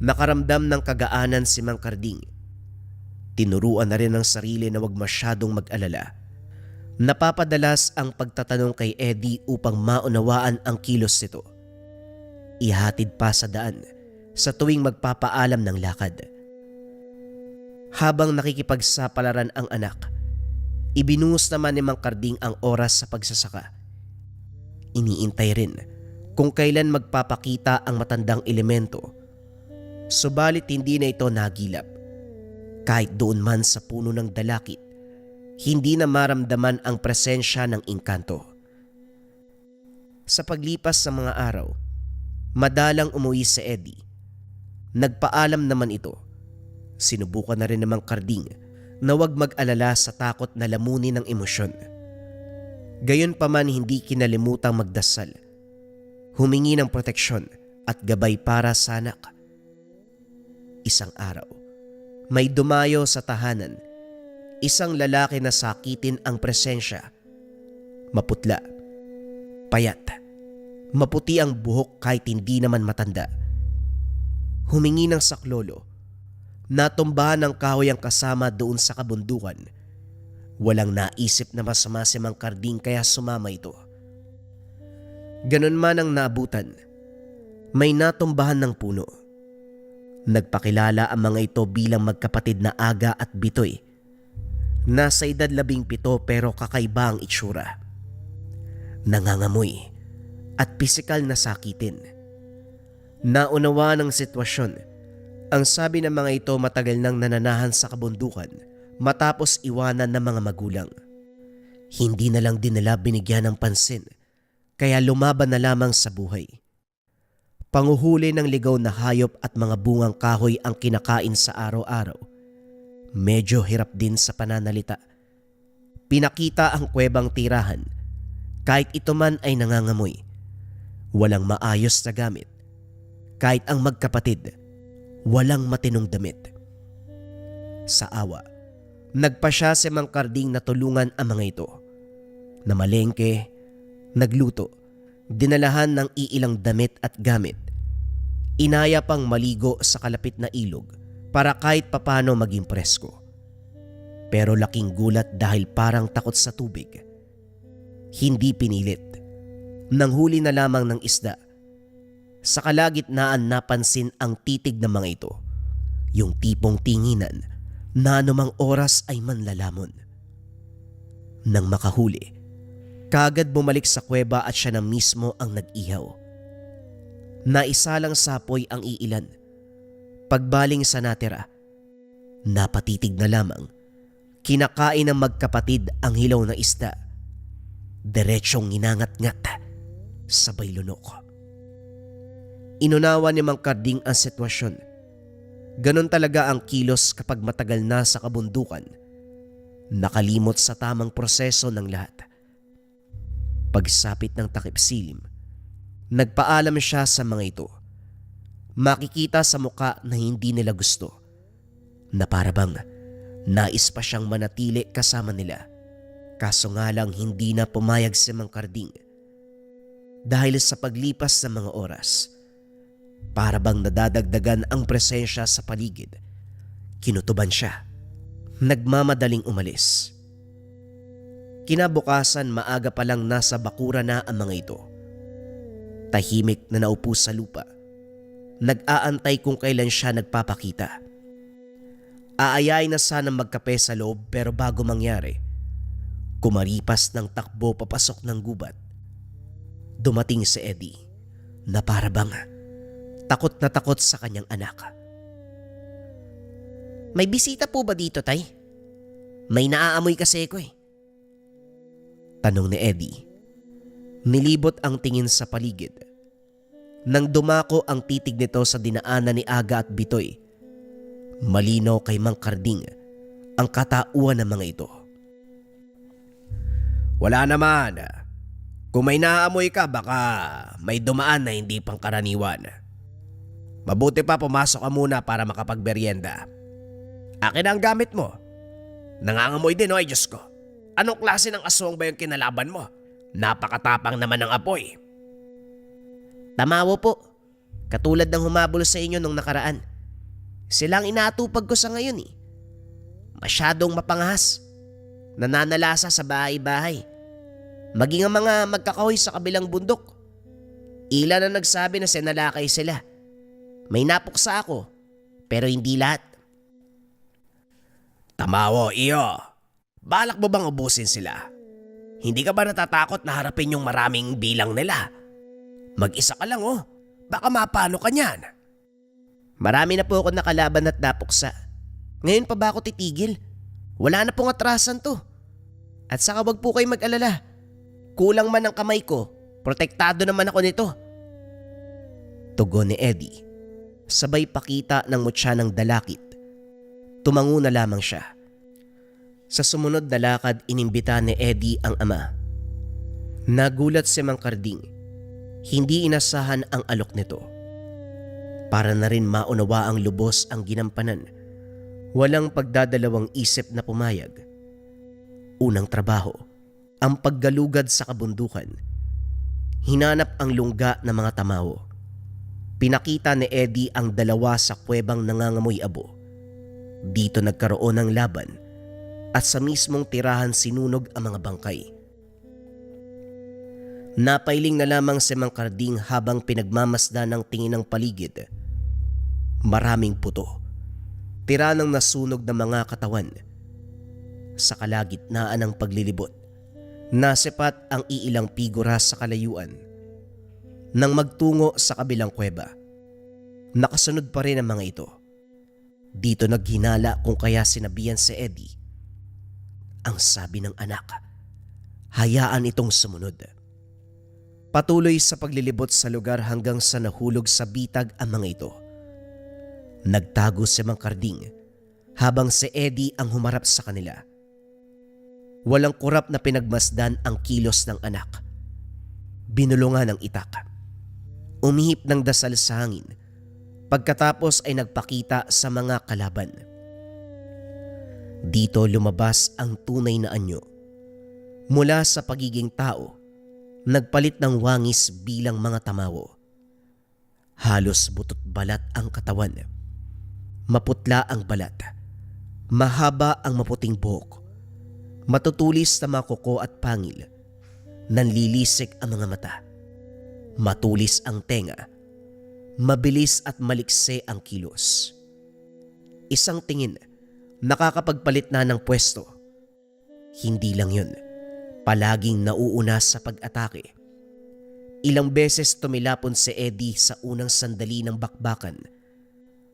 nakaramdam ng kagaanan si Mang Karding. Tinuruan na rin ng sarili na huwag masyadong mag-alala. Napapadalas ang pagtatanong kay Eddie upang maunawaan ang kilos nito. Ihatid pa sa daan sa tuwing magpapaalam ng lakad. Habang nakikipagsapalaran ang anak, ibinuhos naman ni Mang Karding ang oras sa pagsasaka. Iniintay rin kung kailan magpapakita ang matandang elemento. Subalit hindi na ito nagilap. Kahit doon man sa puno ng dalakit, hindi na maramdaman ang presensya ng engkanto. Sa paglipas ng mga araw, madalang umuwi si Eddie. Nagpaalam naman ito. Sinubukan na rin ng Mang Karding na huwag mag-alala sa takot na lamunin ng emosyon. Gayunpaman hindi kinalimutang magdasal, humingi ng proteksyon at gabay para sa anak. Isang araw, may dumayo sa tahanan, isang lalaki na sakitin ang presensya. Maputla, payat, maputi ang buhok kahit hindi naman matanda. Humingi ng saklolo, natumbahan ng kahoy ang kasama doon sa kabundukan. Walang naisip na masama si Mang Karding kaya sumama ito. Ganun man ang naabutan, may natumbahan ng puno. Nagpakilala ang mga ito bilang magkapatid na Aga at Bitoy. Nasa edad 17 pero kakaiba ang itsura. Nangangamoy at pisikal na sakitin. Naunawa ng sitwasyon. Ang sabi ng mga ito matagal nang nananahan sa kabundukan matapos iwanan ng mga magulang. Hindi na lang din nila binigyan ng pansin kaya lumaban na lamang sa buhay. Panguhuli ng ligaw na hayop at mga bungang kahoy ang kinakain sa araw-araw. Medyo hirap din sa pananalita. Pinakita ang kuwebang tirahan. Kahit ito man ay nangangamoy. Walang maayos na gamit. Kahit ang magkapatid, walang matinong damit. Sa awa, nagpa siya si Mang Karding na tulungan ang mga ito. Namalengke, nagluto, dinalahan ng iilang damit at gamit. Inaya pang maligo sa kalapit na ilog para kahit papano maging presko. Pero laking gulat dahil parang takot sa tubig. Hindi pinilit. Nanghuli na lamang ng isda. Sa kalagitnaan napansin ang titig ng mga ito. Yung tipong tinginan na anumang oras ay manlalamon. Nang makahuli, kaagad bumalik sa kuweba at siya na mismo ang nag-ihaw. Naisalang sapoy ang iilan. Pagbaling sa natira, napatitig na lamang. Kinakain ng magkapatid ang hilaw na isda. Diretsyong inangat-ngat, sabay lunok. Inunawa ni Mang Karding ang sitwasyon. Ganon talaga ang kilos kapag matagal na sa kabundukan. Nakalimot sa tamang proseso ng lahat. Pagsapit ng takip silim, nagpaalam siya sa mga ito. Makikita sa muka na hindi nila gusto. Na parabang nais pa siyang manatili kasama nila. Kaso nga lang hindi na pumayag si Mang Karding. Dahil sa paglipas ng mga oras, parabang nadadagdagan ang presensya sa paligid. Kinutuban siya. Nagmamadaling umalis. Kinabukasan maaga pa lang nasa bakura na ang mga ito. Tahimik na naupo sa lupa. Nag-aantay kung kailan siya nagpapakita. Aayain na sana magkape sa loob pero bago mangyari, kumaripas ng takbo papasok ng gubat. Dumating si Eddie na parabang takot na takot sa kanyang anak. May bisita po ba dito, Tay? May naaamoy kasi ko eh. Tanong ni Eddie. Nilibot ang tingin sa paligid. Nang dumako ang titig nito sa dinaanan ni Aga at Bitoy, malinaw kay Mang Karding ang katauhan ng mga ito. Wala naman. Kung may naaamoy ka, baka may dumaan na hindi pangkaraniwan. Mabuti pa pumasok ka muna para makapagberyenda. Akin ang gamit mo. Nangangamoy din, ay Diyos ko. Anong klase ng aswang ba yung kinalaban mo? Napakatapang naman ng apoy. Tamawo po. Katulad ng humabol sa inyo nung nakaraan. Silang inaatupag ko sa ngayon eh. Masyadong mapangahas. Nananalasa sa bahay-bahay. Maging ang mga magkakahoy sa kabilang bundok. Ilan na nagsabi na sinalakay sila. May napuksa ako, pero hindi lahat. Tamawo, iyo. Balak mo bang ubusin sila? Hindi ka ba natatakot na harapin yung maraming bilang nila? Mag-isa ka lang oh. Baka mapano ka niyan. Marami na po ako nakalaban at napuksa. Ngayon pa ba ako titigil? Wala na pong atrasan to. At saka wag po kayo mag-alala. Kulang man ang kamay ko, protektado naman ako nito. Tugon ni Eddie. Sabay pakita ng mutya ng dalakit. Tumango na lamang siya. Sa sumunod na lakad, inimbita ni Eddie ang ama. Nagulat si Mang Karding. Hindi inasahan ang alok nito. Para na rin maunawa ang lubos ang ginampanan. Walang pagdadalawang isip na pumayag. Unang trabaho, ang paggalugad sa kabundukan. Hinanap ang lungga ng mga tamawo. Pinakita ni Eddie ang dalawa sa kuwebang nangangamoy abo. Dito nagkaroon ng laban at sa mismong tirahan sinunog ang mga bangkay. Napailing na lamang si Mang Karding habang pinagmamasdan ng tingin ng paligid. Maraming puto. Tira ng nasunog na mga katawan. Sa kalagitnaan ng paglilibot, nasipat ang iilang figura sa kalayuan. Nang magtungo sa kabilang kuweba, nakasunod pa rin ang mga ito. Dito naghinala kung kaya sinabihan si Eddie. Ang sabi ng anak, hayaan itong sumunod. Patuloy sa paglilibot sa lugar hanggang sa nahulog sa bitag ang mga ito. Nagtago si Mang Karding habang si Eddie ang humarap sa kanila. Walang kurap na pinagmasdan ang kilos ng anak. Binulungan ng itak. Umihip ng dasal sa hangin. Pagkatapos ay nagpakita sa mga kalaban. Dito lumabas ang tunay na anyo. Mula sa pagiging tao, nagpalit ng wangis bilang mga tamawo. Halos butot balat ang katawan. Maputla ang balat. Mahaba ang maputing buhok. Matutulis na mga kuko at pangil. Nanlilisik ang mga mata. Matulis ang tenga. Mabilis at malikse ang kilos. Isang tingin, nakakapagpalit na ng pwesto. Hindi lang yun, palaging nauuna sa pag-atake. Ilang beses tumilapon si Eddie sa unang sandali ng bakbakan.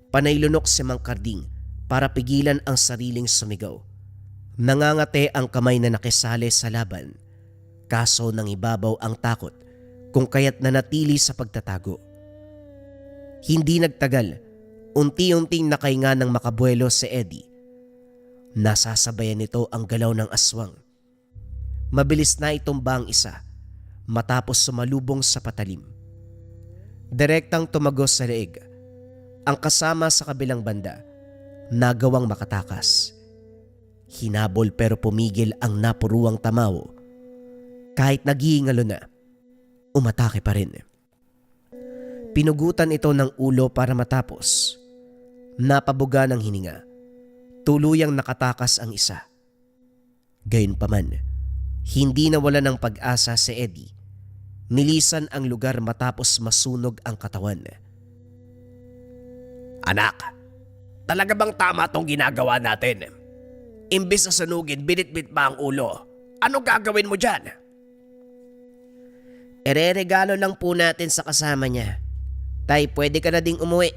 Panaylunok si Mang Karding para pigilan ang sariling sumigaw. Nangangate ang kamay na nakisali sa laban. Kaso nang ibabaw ang takot kung kaya't nanatili sa pagtatago. Hindi nagtagal, unti-unting nakahinga ng makabuelo si Eddie. Nasasabayan nito ang galaw ng aswang. Mabilis na itumba ang isa matapos sumalubong sa patalim. Direktang tumagos sa leeg. Ang kasama sa kabilang banda, nagawang makatakas. Hinabol pero pumigil ang napuruang tamawo. Kahit naghihingalo na, umatake pa rin. Pinugutan ito ng ulo para matapos. Napabuga ng hininga. Tuluyang nakatakas ang isa. Gayunpaman, hindi nawala ng pag-asa si Eddie. Nilisan ang lugar matapos masunog ang katawan. Anak, talaga bang tama tong ginagawa natin? Imbis na sunugin, binitbit pa ang ulo. Ano gagawin mo dyan? Ereregalo lang po natin sa kasama niya. Tay, pwede ka na ding umuwi.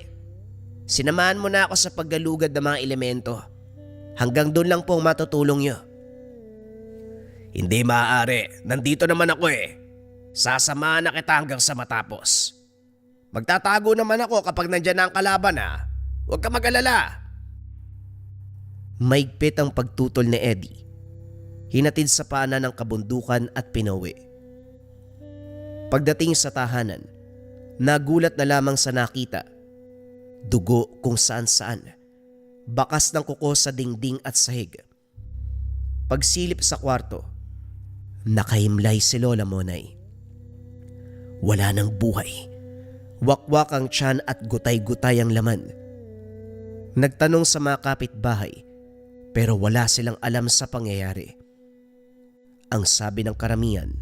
Sinamahan mo na ako sa paggalugad ng mga elemento. Hanggang doon lang po ang matutulong nyo. Hindi maaari. Nandito naman ako eh. Sasamahan na kita hanggang sa matapos. Magtatago naman ako kapag nandyan na ang kalaban ha. Huwag ka mag-alala. Maigpit ang pagtutol ni Eddie. Hinatid sa pana ng kabundukan at pinauwi. Pagdating sa tahanan, nagulat na lamang sa nakita. Dugo kung saan-saan. Bakas ng kuko sa dingding at sahig. Pagsilip sa kwarto, nakahimlay si Lola Monay. Wala nang buhay. Wakwak ang tiyan at gutay-gutay ang laman. Nagtanong sa mga kapitbahay, pero wala silang alam sa pangyayari. Ang sabi ng karamihan,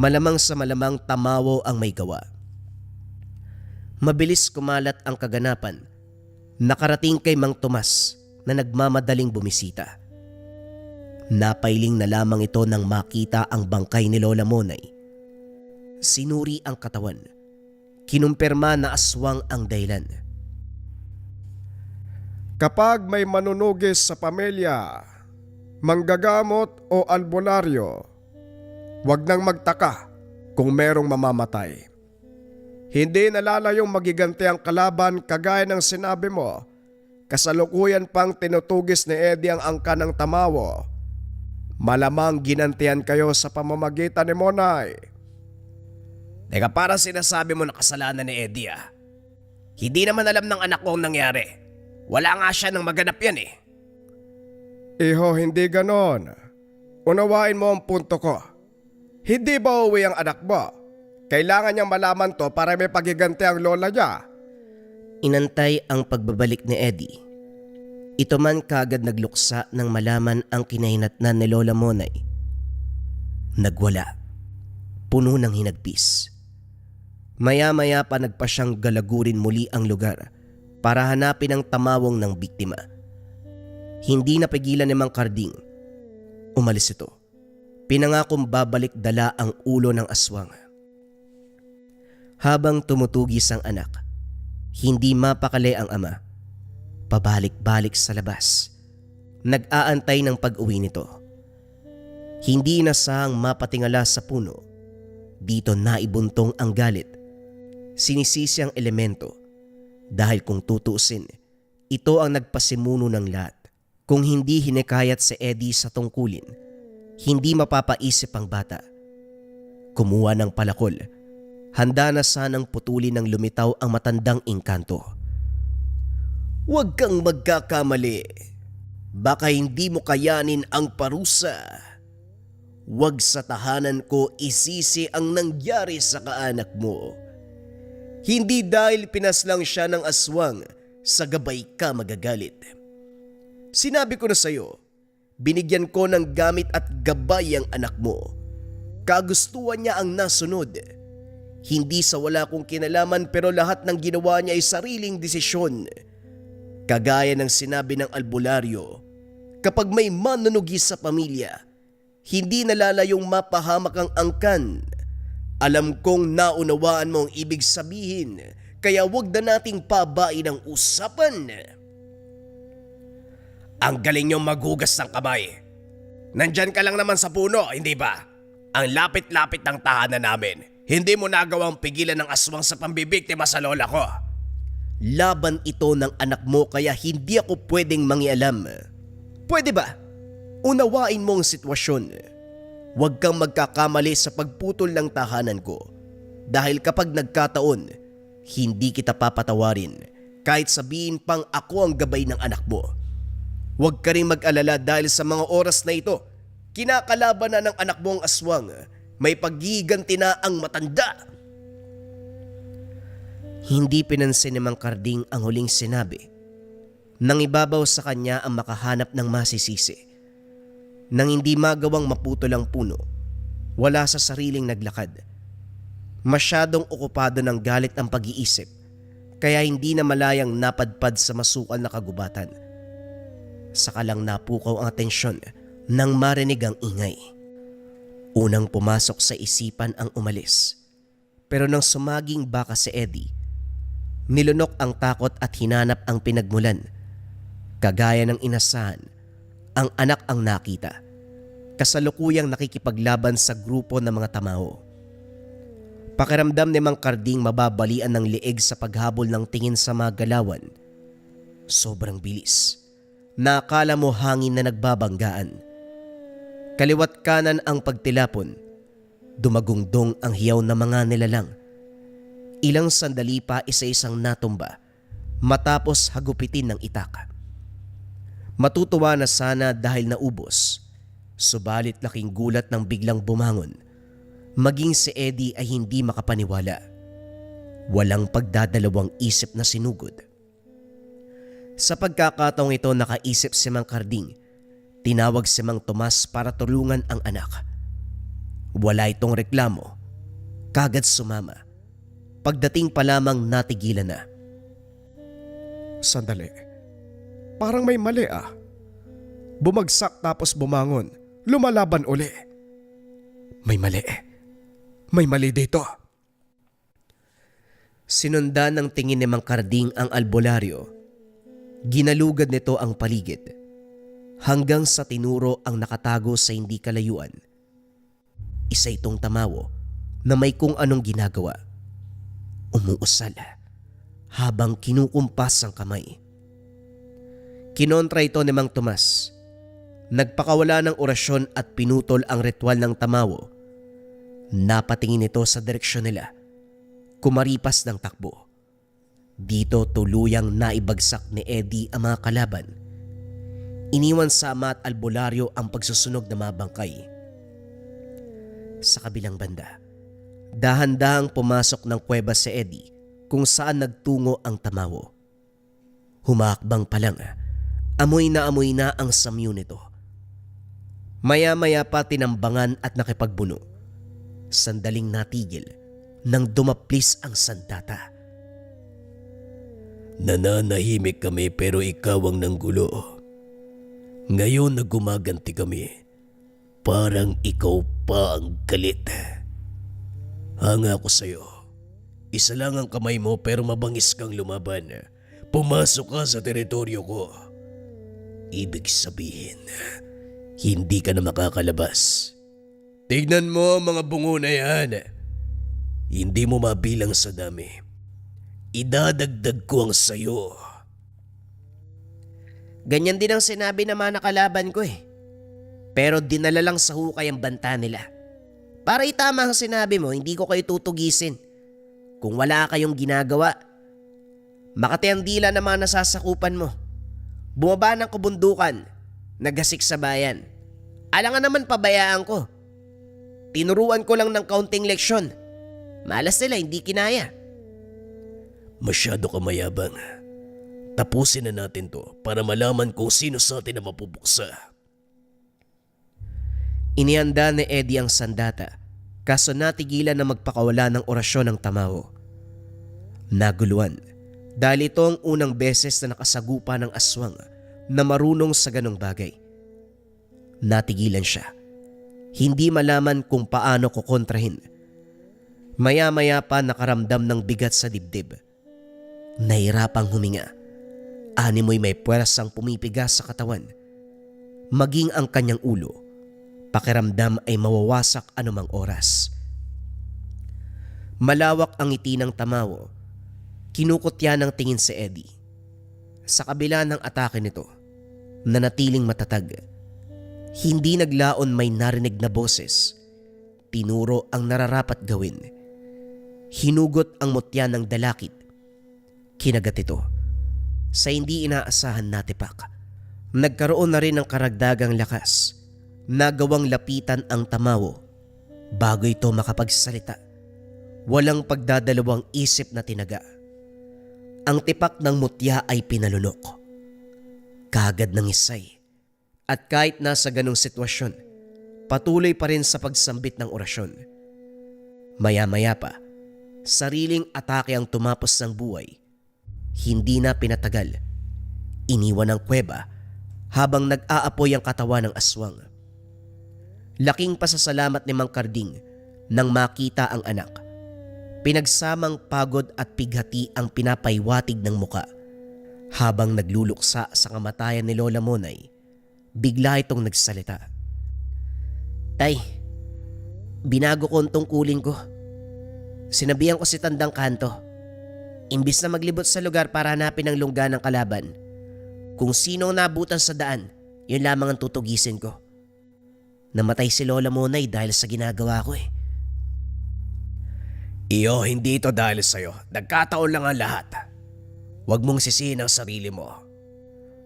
malamang sa malamang tamawo ang may gawa. Mabilis kumalat ang kaganapan. Nakarating kay Mang Tomas na nagmamadaling bumisita. Napailing na lamang ito nang makita ang bangkay ni Lola Monay. Sinuri ang katawan. Kinumpirma na aswang ang dahilan. Kapag may manunugis sa pamilya, manggagamot o albularyo, huwag nang magtaka kung merong mamamatay. Hindi nalalayong magiganti ang kalaban kagaya ng sinabi mo. Kasalukuyan pang tinutugis ni Eddie ang angka ng tamawo. Malamang ginantihan kayo sa pamamagitan ni Monay. Teka, parang sinasabi mo na kasalanan ni Eddie ah. Hindi naman alam ng anak ko ang nangyari. Wala nga siya nang maganap yan eh. Iho, hindi ganon. Unawain mo ang punto ko. Hindi ba uwi ang anak mo? Kailangan niyang malaman to para may pagiganti ang lola niya. Inantay ang pagbabalik ni Eddie. Ito man kagad nagluksa nang malaman ang kinahinatnan ni Lola Monay. Nagwala. Puno ng hinagpis. Maya-maya pa nagpa siyang galagurin muli ang lugar para hanapin ang tamawong ng biktima. Hindi napigilan ni Mang Karding. Umalis ito. Pinangakong babalik dala ang ulo ng aswang. Habang tumutugis ang anak, hindi mapakali ang ama. Pabalik-balik sa labas. Nag-aantay ng pag-uwi nito. Hindi inasahang mapatingala sa puno. Dito naibuntong ang galit. Sinisisi ang elemento. Dahil kung tutuusin, ito ang nagpasimuno ng lahat. Kung hindi hinikayat si Eddie sa tungkulin, hindi mapapaisip ang bata. Kumuha ng palakol. Handa na sanang putulin ng lumitaw ang matandang engkanto. Huwag kang magkakamali. Baka hindi mo kayanin ang parusa. Huwag sa tahanan ko isisi ang nangyari sa kaanak mo. Hindi dahil pinaslang siya ng aswang, sa gabay ka magagalit. Sinabi ko na sa'yo, binigyan ko ng gamit at gabay ang anak mo. Kagustuhan niya ang nasunod. Hindi sa wala kong kinalaman pero lahat ng ginawa niya ay sariling desisyon. Kagaya ng sinabi ng albularyo, kapag may manunugis sa pamilya, hindi nalalayong mapahamak ang angkan. Alam kong naunawaan mo ang ibig sabihin, kaya wag na nating pabain ang usapan. Ang galing niyong maghugas ng kamay. Nandyan ka lang naman sa puno, hindi ba? Ang lapit-lapit ng tahanan namin. Hindi mo nagawang pigilan ng aswang sa pambibiktima sa lola ko. Laban ito ng anak mo kaya hindi ako pwedeng mangialam. Pwede ba? Unawain mo ang sitwasyon. Huwag kang magkakamali sa pagputol ng tahanan ko. Dahil kapag nagkataon, hindi kita papatawarin kahit sabihin pang ako ang gabay ng anak mo. Huwag ka rin mag-alala dahil sa mga oras na ito, kinakalaban na ng anak mo ang aswang. May paghihiganti na ang matanda. Hindi pinansin ni Mang Karding ang huling sinabi. Nang ibabaw sa kanya ang makahanap ng masisisi. Nang hindi magawang maputol ang puno, wala sa sariling naglakad. Masyadong okupado ng galit ang pag-iisip, kaya hindi na malayang napadpad sa masukal na kagubatan. Saka lang napukaw ang atensyon nang marinig ang ingay. Unang pumasok sa isipan ang umalis. Pero nang sumaging baka si Eddie, nilunok ang takot at hinanap ang pinagmulan. Kagaya ng inasahan, Ang anak ang nakita. Kasalukuyang nakikipaglaban sa grupo ng mga tamaho. Pakiramdam ni Mang Karding mababalian ng leeg sa paghabol ng tingin sa mga galawan. Sobrang bilis. Nakala mo hangin na nagbabanggaan. Kaliwat kanan ang pagtilapon. Dumagungdong ang hiyaw ng mga nilalang. Ilang sandali pa isa-isang natumba matapos hagupitin ng itak. Matutuwa na sana dahil naubos. Subalit laking gulat nang biglang bumangon. Maging si Eddie ay hindi makapaniwala. Walang pagdadalawang isip na sinugod. Sa pagkakataong ito nakaisip si Mang Karding. Tinawag si Mang Tomas para tulungan ang anak. Wala itong reklamo. Kagad sumama. Pagdating pa lamang natigilan na. Sandali. Parang may mali ah. Bumagsak tapos bumangon. Lumalaban uli. May mali. May mali dito. Sinundan ng tingin ni Mang Karding ang albularyo. Ginalugad nito ang paligid. Hanggang sa tinuro ang nakatago sa hindi kalayuan. Isa itong tamawo na may kung anong ginagawa. Umuusal habang kinukumpas ang kamay. Kinontra ito ni Mang Tomas. Nagpakawala ng orasyon at pinutol ang ritual ng tamawo. Napatingin ito sa direksyon nila. Kumaripas ng takbo. Dito tuluyang naibagsak ni Eddie ang mga kalaban. Iniwan sa ama at albularyo ang pagsusunog ng mga bangkay. Sa kabilang banda, dahan-dahang pumasok ng kuweba si Eddie kung saan nagtungo ang tamawo. Humakbang pa lang, amoy na ang samyo nito. Maya-maya pa tinambangan at nakipagbuno. Sandaling natigil nang dumaplis ang sandata. Nananahimik kami pero ikaw ang nanggulo. Ngayon na gumaganti kami, parang ikaw pa ang galit. Hanga ko sa'yo. Isa lang ang kamay mo pero mabangis kang lumaban. Pumasok ka sa teritoryo ko. Ibig sabihin, hindi ka na makakalabas. Tignan mo ang mga bungo na yan. Hindi mo mabilang sa dami. Idadagdag ko ang sayo. Ganyan din ang sinabi ng mga nakalaban ko eh. Pero dinala lang sa hukay ang banta nila. Para itama ang sinabi mo, hindi ko kayo tutugisin. Kung wala kayong ginagawa, makati ang dila ng mga nasasakupan mo. Bumaba ng kabundukan, nagasik sa bayan. Alangan naman pabayaan ko. Tinuruan ko lang ng kaunting leksyon. Malas nila, hindi kinaya. Masyado ka mayabang. Tapusin na natin to para malaman kung sino sa atin na mapupuksa. Inihanda ni Eddie ang sandata, kaso natigilan na magpakawala ng orasyon ng tamaho. Naguluhan dahil ito ang unang beses na nakasagupa ng aswang na marunong sa ganong bagay. Natigilan siya. Hindi malaman kung paano kukontrahin. Maya-maya pa nakaramdam ng bigat sa dibdib. Nahirapang huminga. Animoy may puwersang pumipigas sa katawan. Maging ang kanyang ulo. Pakiramdam ay mawawasak anumang oras. Malawak ang ngiti ng tamawo. Kinukutya ng tingin si Eddie. Sa kabila ng atake nito, nanatiling matatag. Hindi naglaon may narinig na boses. Tinuro ang nararapat gawin. Hinugot ang mutya ng dalakit. Kinagat ito. Sa hindi inaasahan na tipak, nagkaroon na rin ng karagdagang lakas. Nagawang lapitan ang tamawo. Bago ito makapagsalita, walang pagdadalawang isip na tinaga. Ang tipak ng mutya ay pinalunok. Kagad ng isay. At kahit nasa ganong sitwasyon, patuloy pa rin sa pagsambit ng orasyon. Maya-maya pa, sariling atake ang tumapos ng buhay. Hindi na pinatagal. Iniwan ang kuweba habang nag-aapoy ang katawan ng aswang. Laking pasasalamat ni Mang Karding nang makita ang anak. Pinagsamang pagod at pighati ang pinapaywatig ng muka habang nagluluksa sa kamatayan ni Lola Monay. Bigla itong nagsalita. Tay, binago ko ang tungkulin ko. Sinabihan ko si Tandang Kanto. Imbis na maglibot sa lugar para hanapin ang lungga ng kalaban, kung sino ang nabutan sa daan, yun lamang ang tutugisin ko. Namatay si Lola Monay dahil sa ginagawa ko eh. Iyo, hindi ito dahil sa'yo. Nagkataon lang ang lahat. Huwag mong sisihin ang sarili mo.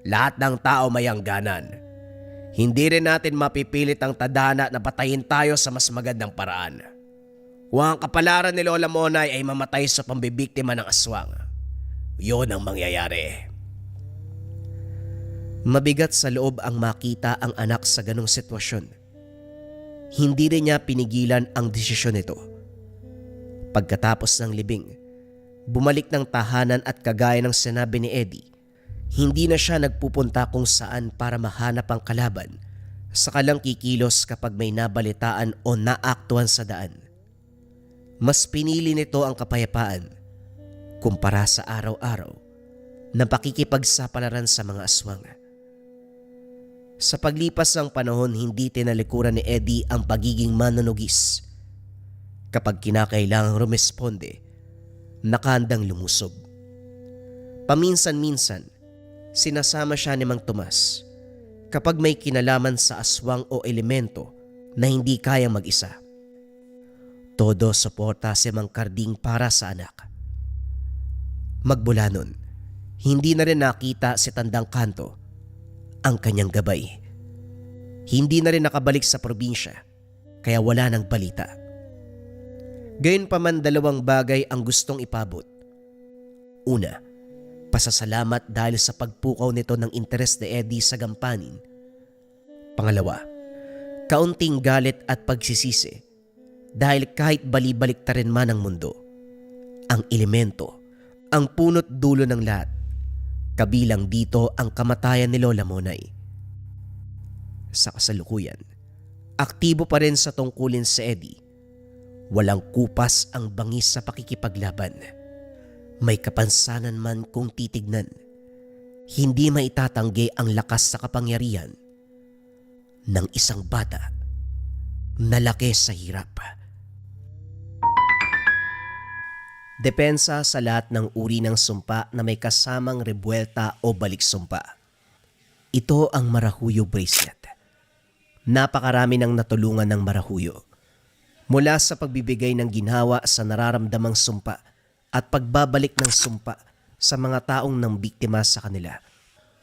Lahat ng tao may hangganan. Hindi rin natin mapipilit ang tadhana na patayin tayo sa mas magandang paraan. Kung ang kapalaran ni Lola Monay ay mamatay sa pambibiktima ng aswang, yun ang mangyayari. Mabigat sa loob ang makita ang anak sa ganong sitwasyon. Hindi rin niya pinigilan ang desisyon nito. Pagkatapos ng libing, bumalik ng tahanan at kagaya ng sinabi ni Eddie, hindi na siya nagpupunta kung saan para mahanap ang kalaban, saka lang kikilos kapag may nabalitaan o naaktuhan sa daan. Mas pinili nito ang kapayapaan kumpara sa araw-araw na pakikipagsapalaran sa mga aswang. Sa paglipas ng panahon, hindi tinalikuran ni Eddie ang pagiging manunugis. Kapag kinakailangang rumesponde, nakahandang lumusog. Paminsan-minsan, sinasama siya ni Mang Tomas kapag may kinalaman sa aswang o elemento na hindi kayang mag-isa. Todo suporta si Mang Karding para sa anak. Magmula nun, hindi na rin nakita si Tandang Kanto ang kanyang gabay. Hindi na rin nakabalik sa probinsya, kaya wala nang balita. Gayunpaman, dalawang bagay ang gustong ipabot. Una, pasasalamat dahil sa pagpukaw nito ng interes ni Eddie sa gampanin. Pangalawa, kaunting galit at pagsisisi dahil kahit bali-baliktarin man ang mundo, ang elemento, ang punot dulo ng lahat, kabilang dito ang kamatayan ni Lola Monay. Sa kasalukuyan, aktibo pa rin sa tungkulin si Eddie. Walang kupas ang bangis sa pakikipaglaban. May kapansanan man kung titignan. Hindi maitatanggi ang lakas sa kapangyarihan ng isang bata na laki sa hirap. Depensa sa lahat ng uri ng sumpa na may kasamang rebuelta o balik sumpa. Ito ang Marahuyo Bracelet. Napakarami ng natulungan ng Marahuyo. Mula sa pagbibigay ng ginhawa sa nararamdamang sumpa at pagbabalik ng sumpa sa mga taong nang biktima sa kanila.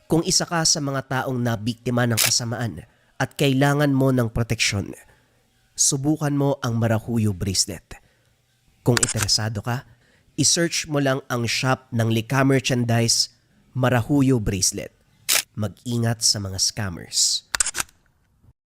Kung isa ka sa mga taong nabiktima ng kasamaan at kailangan mo ng proteksyon, subukan mo ang Marahuyo Bracelet. Kung interesado ka, i-search mo lang ang shop ng Lika Merchandise Marahuyo Bracelet. Mag-ingat sa mga scammers.